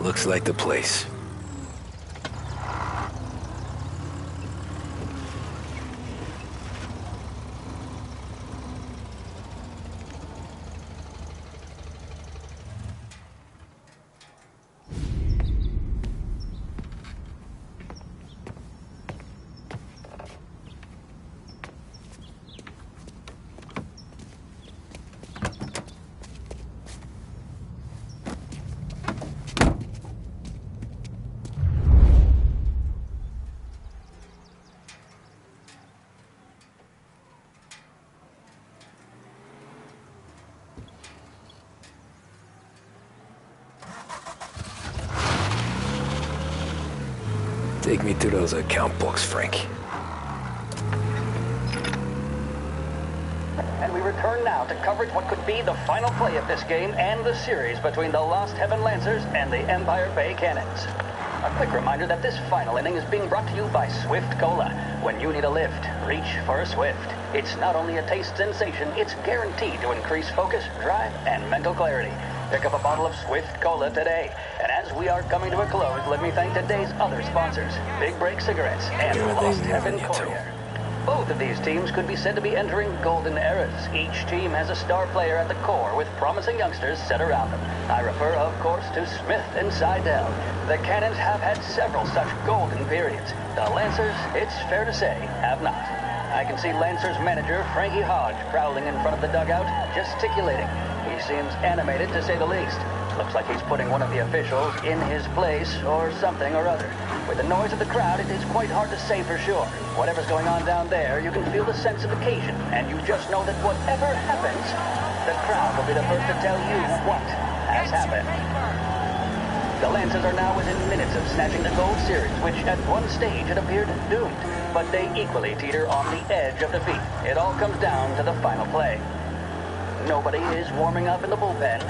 Looks like the place. Take me to those account books, Frank. And we return now to coverage what could be the final play of this game and the series between the Lost Heaven Lancers and the Empire Bay Cannons. A quick reminder that this final inning is being brought to you by Swift Cola. When you need a lift, reach for a Swift. It's not only a taste sensation, it's guaranteed to increase focus, drive, and mental clarity. Pick up a bottle of Swift Cola today. And as we are coming to a close, let me thank today's other sponsors, Big Break Cigarettes and Lost Heaven Courier. Both of these teams could be said to be entering golden eras. Each team has a star player at the core with promising youngsters set around them. I refer, of course, to Smith and Seidel. The Cannons have had several such golden periods. The Lancers, it's fair to say, have not. I can see Lancers manager Frankie Hodge prowling in front of the dugout, gesticulating. He seems animated, to say the least. Looks like he's putting one of the officials in his place or something or other. With the noise of the crowd, it is quite hard to say for sure. Whatever's going on down there, you can feel the sense of occasion, and you just know that whatever happens, the crowd will be the first to tell you what has happened. The Lancers are now within minutes of snatching the Gold Series, which at one stage had appeared doomed, but they equally teeter on the edge of defeat. It all comes down to the final play. Nobody is warming up in the bullpen.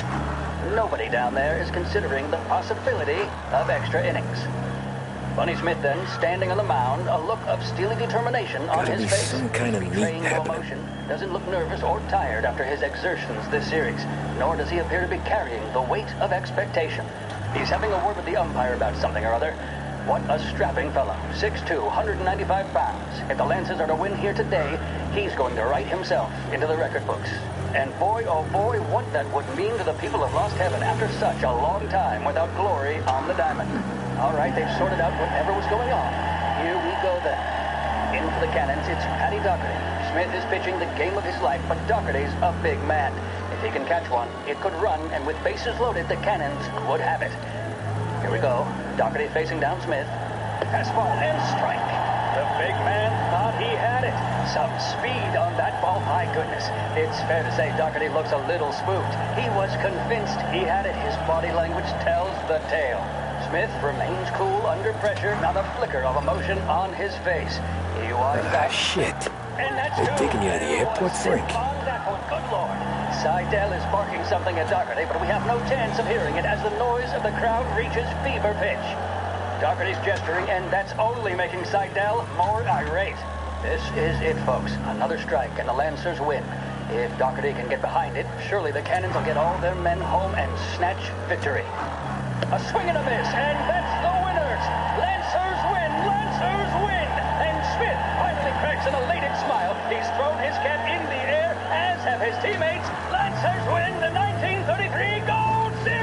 Nobody down there is considering the possibility of extra innings. Bunny Smith then, standing on the mound, a look of steely determination on his face. Some kind of betraying no emotion, doesn't look nervous or tired after his exertions this series, nor does he appear to be carrying the weight of expectation. He's having a word with the umpire about something or other. What a strapping fellow. 6'2", 195 pounds. If the Lancers are to win here today, he's going to write himself into the record books. And boy, oh boy, what that would mean to the people of Lost Heaven after such a long time without glory on the diamond. All right, they've sorted out whatever was going on. Here we go then. In for the Cannons, it's Paddy Doherty. Smith is pitching the game of his life, but Doherty's a big man. If he can catch one, it could run, and with bases loaded, the Cannons would have it. Here we go. Doherty facing down Smith. Fastball and strike. The big man thought he had it. Some speed on that ball, my goodness. It's fair to say Doherty looks a little spooked. He was convinced he had it. His body language tells the tale. Smith remains cool under pressure, not a flicker of emotion on his face. He was shit. And that's They're taking you to the airport, Frank. on that one, good lord. Seidel is barking something at Doherty, but we have no chance of hearing it as the noise of the crowd reaches fever pitch. Doherty's gesturing, and that's only making Seidel more irate. This is it, folks. Another strike, and the Lancers win. If Doherty can get behind it, surely the Cannons will get all their men home and snatch victory. A swing and a miss, and that's the winners! Lancers win! Lancers win! And Smith finally cracks an elated smile. He's thrown his cap in the air, as have his teammates. Lancers win the 1933 Gold Series!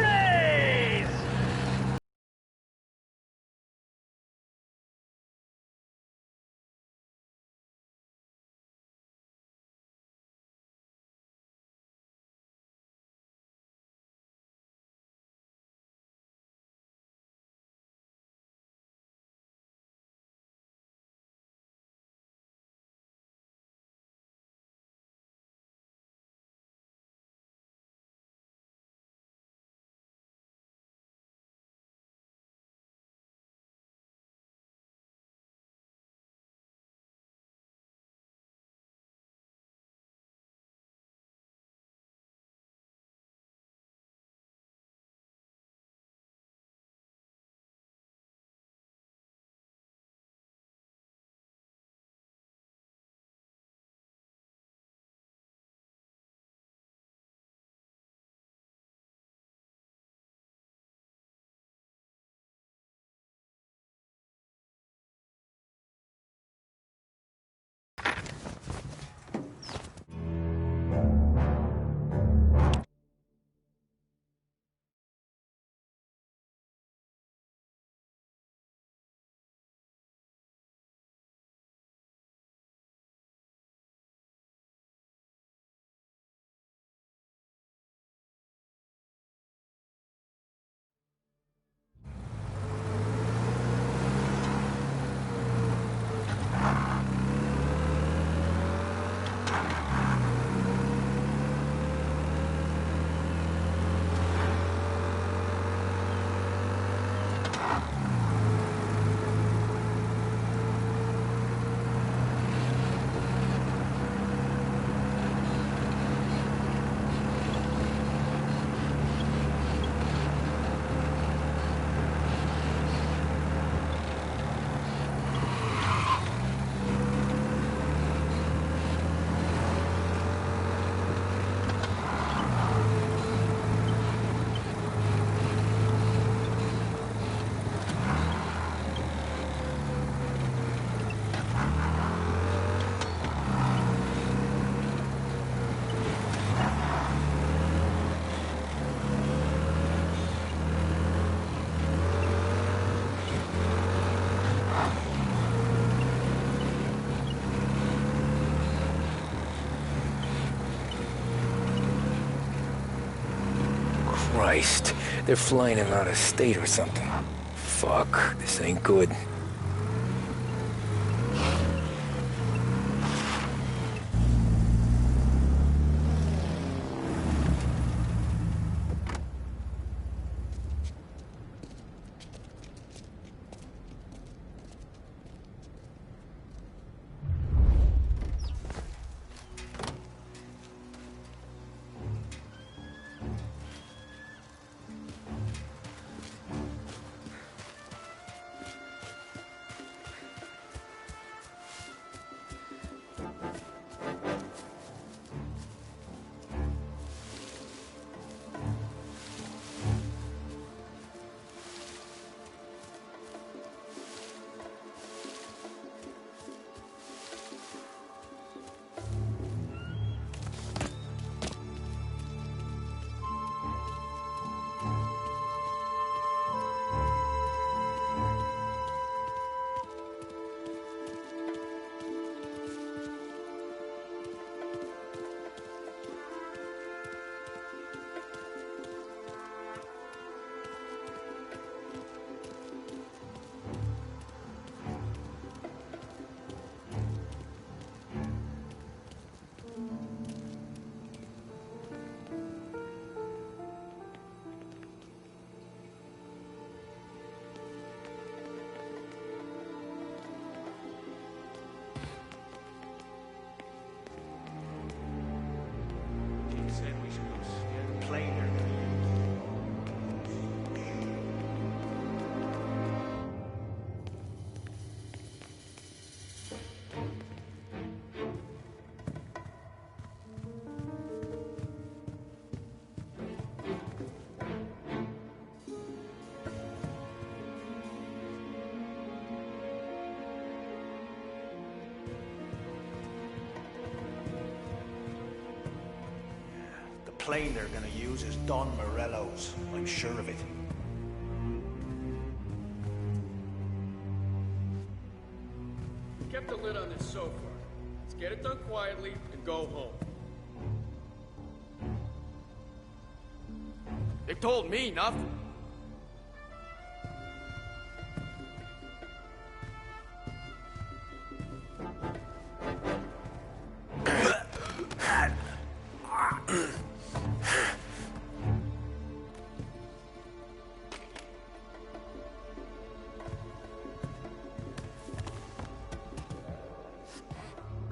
Christ. They're flying him out of state or something. Fuck, this ain't good. The plane they're gonna use is Don Morello's. I'm sure of it. Kept the lid on this so far. Let's get it done quietly and go home. They told me nothing.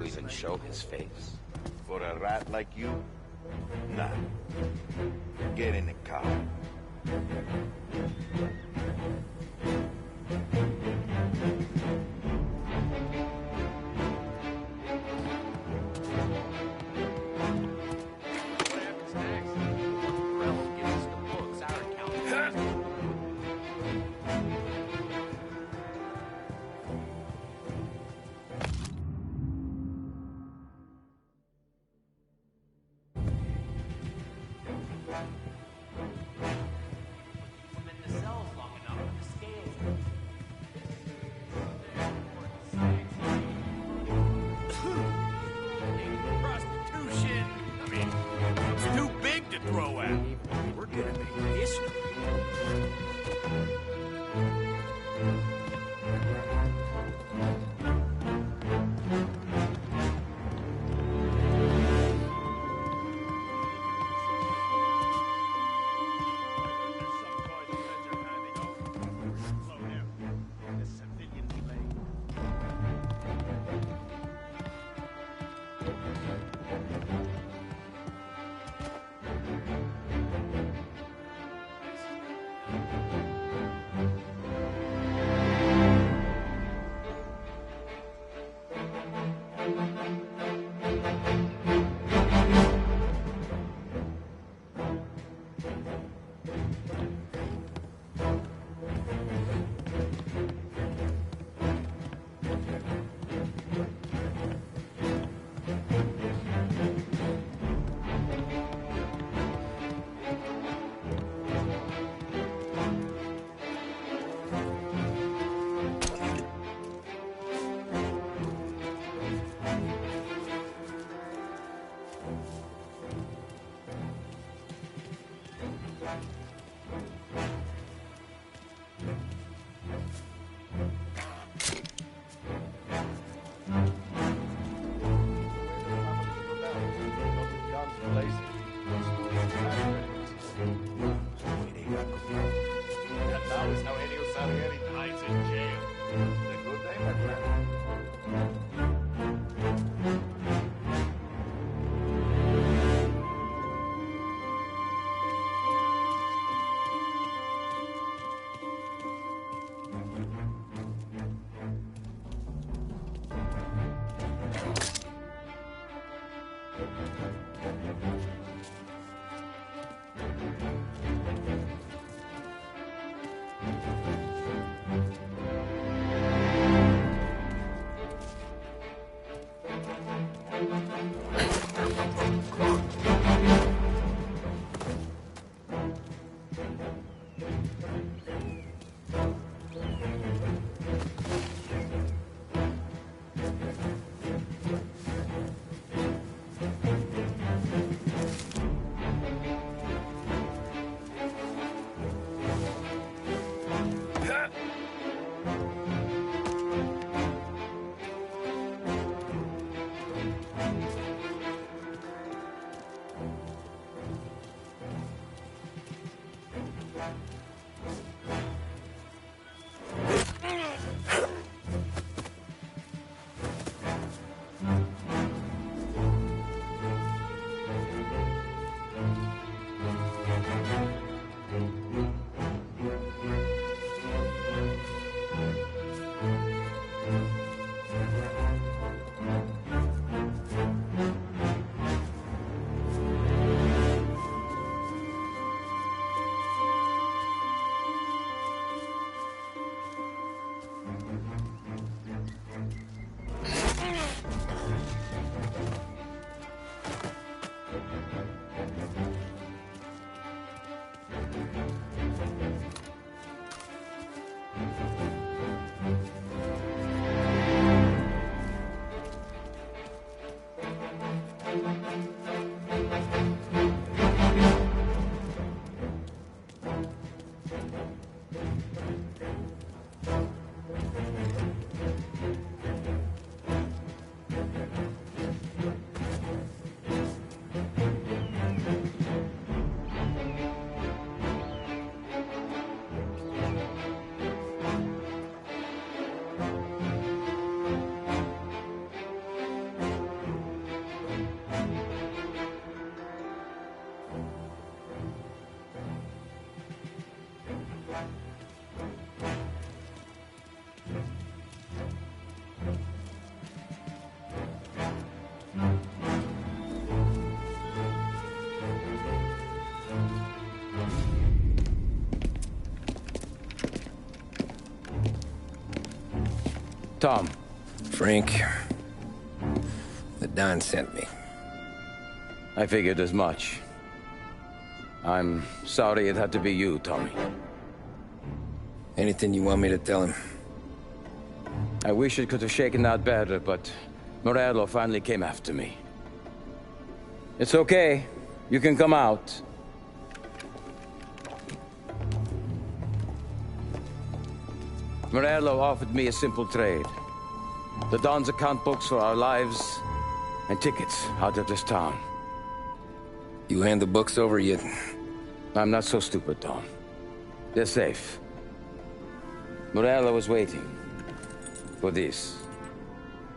Even show his face. For a rat like you? Nah. Get in the car. Tom. Frank. The Don sent me. I figured as much. I'm sorry it had to be you, Tommy. Anything you want me to tell him? I wish it could have shaken out better, but Morello finally came after me. It's okay. You can come out. Morello offered me a simple trade. The Don's account books for our lives and tickets out of this town. You hand the books over yet? I'm not so stupid, Tom. They're safe. Morello was waiting for this.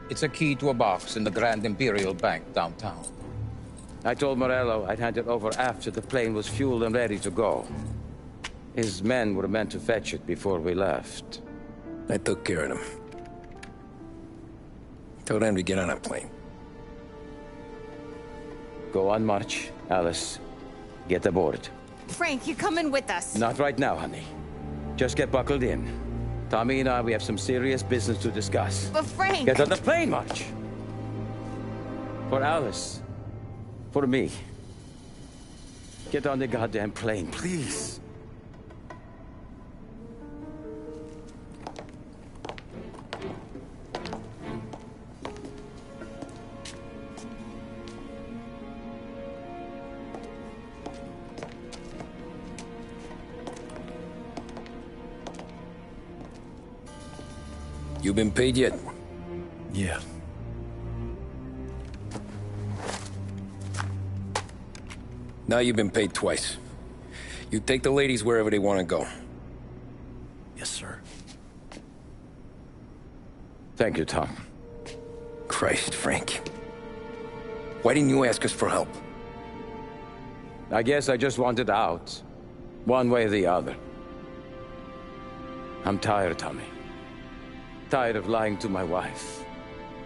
It's a key to a box in the Grand Imperial Bank downtown. I told Morello I'd hand it over after the plane was fueled and ready to go. His men were meant to fetch it before we left. I took care of them. Told them to get on a plane. Go on, March. Alice, get aboard. Frank, you're coming with us. Not right now, honey. Just get buckled in. Tommy and I, we have some serious business to discuss. But Frank... Get on the plane, March! For Alice. For me. Get on the goddamn plane, please. You been paid yet? Yeah. Now you've been paid twice. You take the ladies wherever they want to go. Yes, sir. Thank you, Tom. Christ, Frank. Why didn't you ask us for help? I guess I just wanted out. One way or the other. I'm tired, Tommy. Tired of lying to my wife.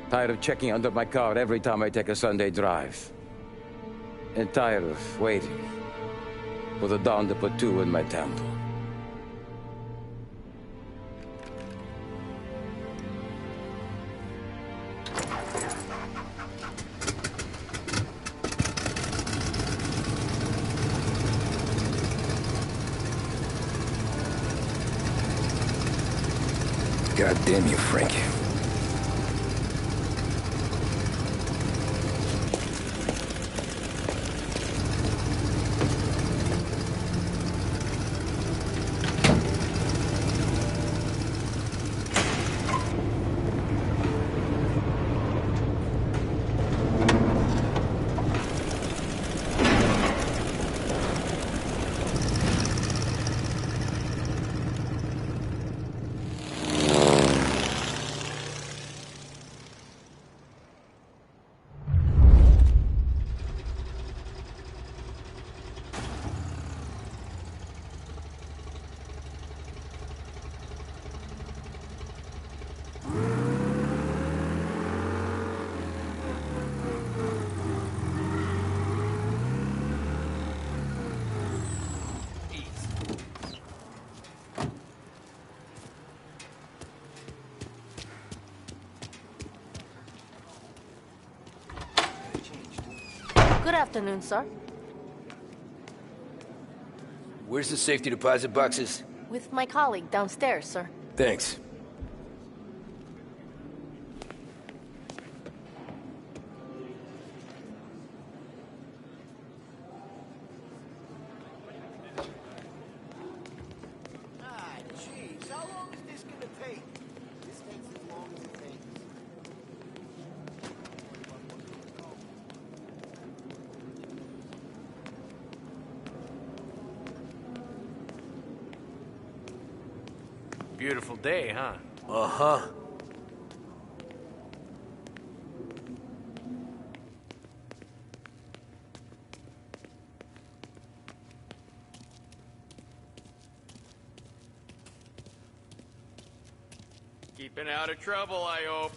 Tired of checking under my car every time I take a Sunday drive. And tired of waiting for the dawn to put two in my temple. God damn you, Frank. Good afternoon, sir. Where's the safety deposit boxes? With my colleague downstairs, sir. Thanks. Jeez, how long is this gonna take? This takes as long as it takes. Beautiful day, huh? Uh-huh. Keeping out of trouble, I hope.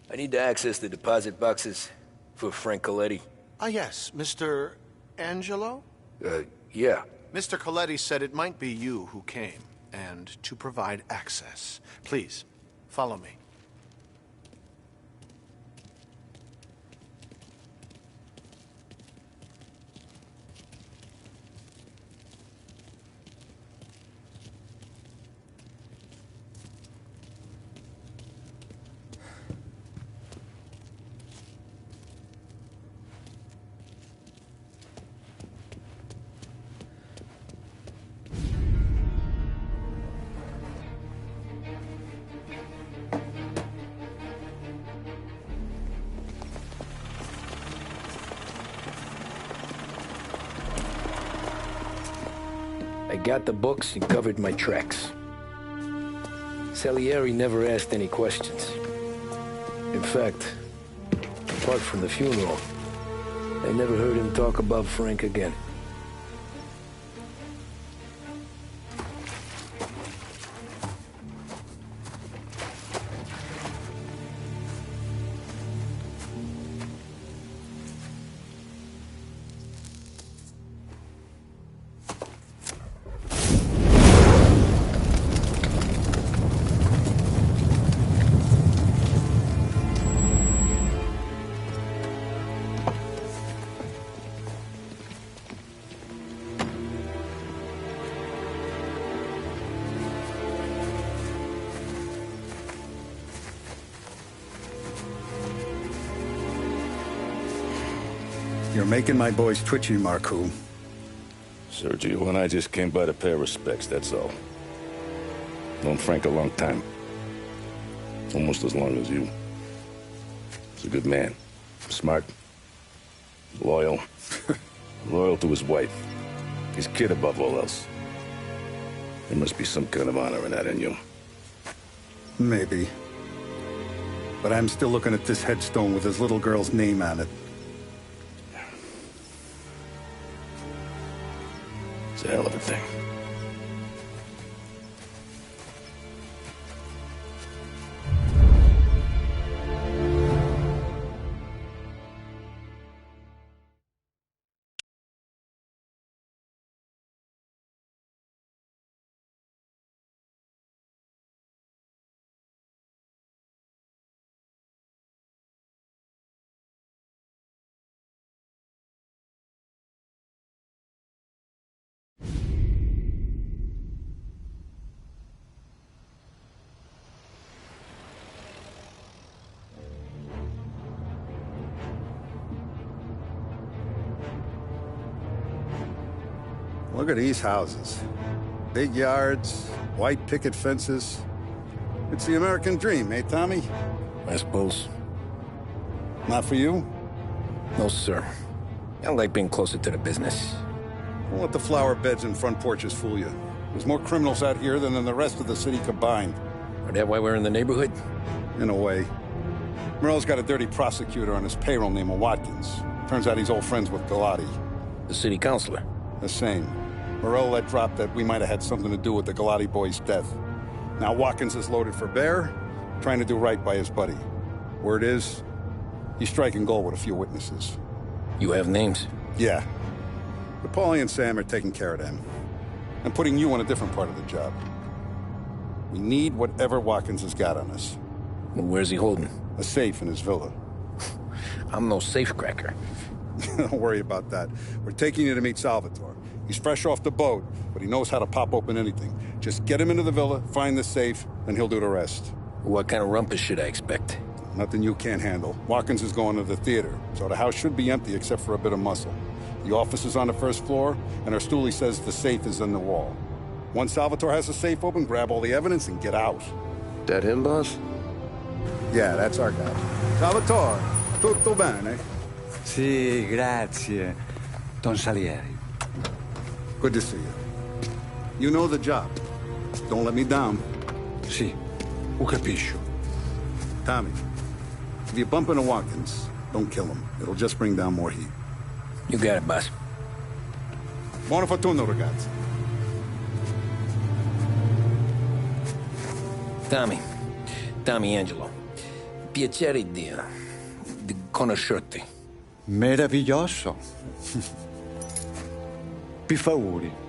I need to access the deposit boxes for Frank Coletti. Ah, yes, Mr. Angelo? Yeah. Mr. Coletti said it might be you who came, and to provide access. Please, follow me. I got the books and covered my tracks. Salieri never asked any questions. In fact, apart from the funeral, I never heard him talk about Frank again. You're making my boys twitchy, Marku. Sergio and I just came by to pay respects, that's all. Known Frank a long time. Almost as long as you. He's a good man. Smart. Loyal. Loyal to his wife. His kid above all else. There must be some kind of honor in that in you. Maybe. But I'm still looking at this headstone with his little girl's name on it. It's a hell of a thing. Look at these houses. Big yards, white picket fences. It's the American dream, eh, Tommy? I suppose. Not for you? No, sir. I like being closer to the business. Don't let the flower beds and front porches fool you. There's more criminals out here than in the rest of the city combined. Is that why we're in the neighborhood? In a way. Morello's got a dirty prosecutor on his payroll named Watkins. Turns out he's old friends with Galati. The city councilor? The same. Morello let drop that we might have had something to do with the Galati boy's death. Now Watkins is loaded for bear, trying to do right by his buddy. Word is, he's striking gold with a few witnesses. You have names? Yeah. But Paulie and Sam are taking care of them. I'm putting you on a different part of the job. We need whatever Watkins has got on us. Well, where's he holding? A safe in his villa. I'm no safecracker. Don't worry about that. We're taking you to meet Salvatore. He's fresh off the boat, but he knows how to pop open anything. Just get him into the villa, find the safe, and he'll do the rest. What kind of rumpus should I expect? Nothing you can't handle. Watkins is going to the theater, so the house should be empty except for a bit of muscle. The office is on the first floor, and our stoolie says the safe is in the wall. Once Salvatore has the safe open, grab all the evidence and get out. That him, boss? Yeah, that's our guy. Salvatore, tutto bene? Sì, grazie, Don Salieri. Good to see you. You know the job. Don't let me down. Sì, ho capisco. Tommy, if you bump into Watkins, don't kill him. It'll just bring down more heat. You got it, boss. Buona fortuna, ragazzi. Tommy Angelo. Piacere di conoscerti. Meraviglioso. Vi fa auguri.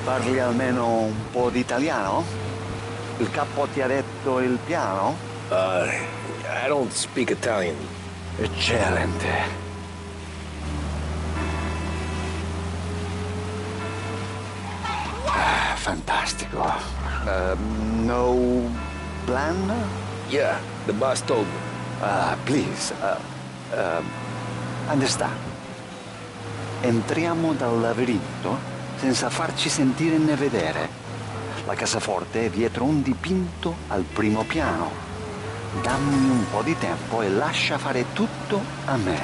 Parli almeno un po' di italiano? Il capo ti ha detto il piano? I don't speak Italian. Eccellente. Fantastico. No plan? Yeah, the boss told me. Please, understand. Entriamo dal labirinto senza farci sentire né vedere. La cassaforte è dietro un dipinto al primo piano. Dammi un po' di tempo e lascia fare tutto a me.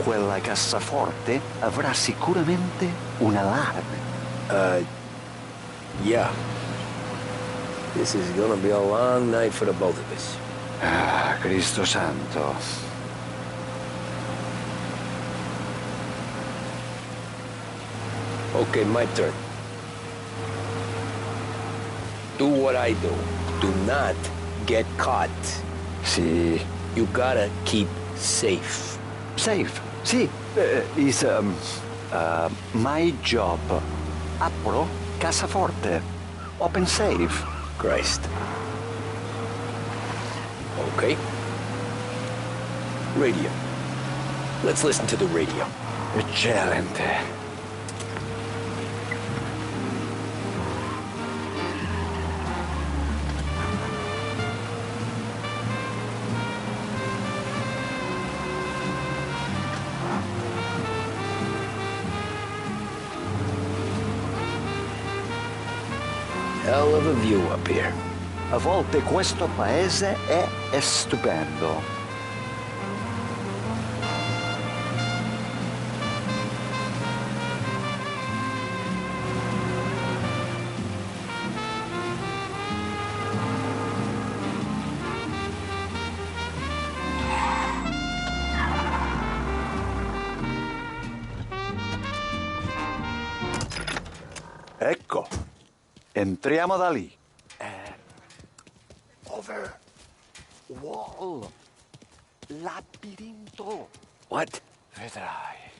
Quella cassaforte avrà sicuramente un allarme. Yeah. This is gonna be a long night for the both of us. Cristo santo. Okay, my turn. Do what I do. Do not get caught. Sì. You gotta keep safe. Safe? Sì. Is my job. Apro cassaforte. Open safe. Christ. Okay. Radio. Let's listen to the radio. Eccellente. Hell of a view up here. A volte questo paese è stupendo. Ecco, entriamo da lì. Over. Wall. Labirinto. What? Vedrai.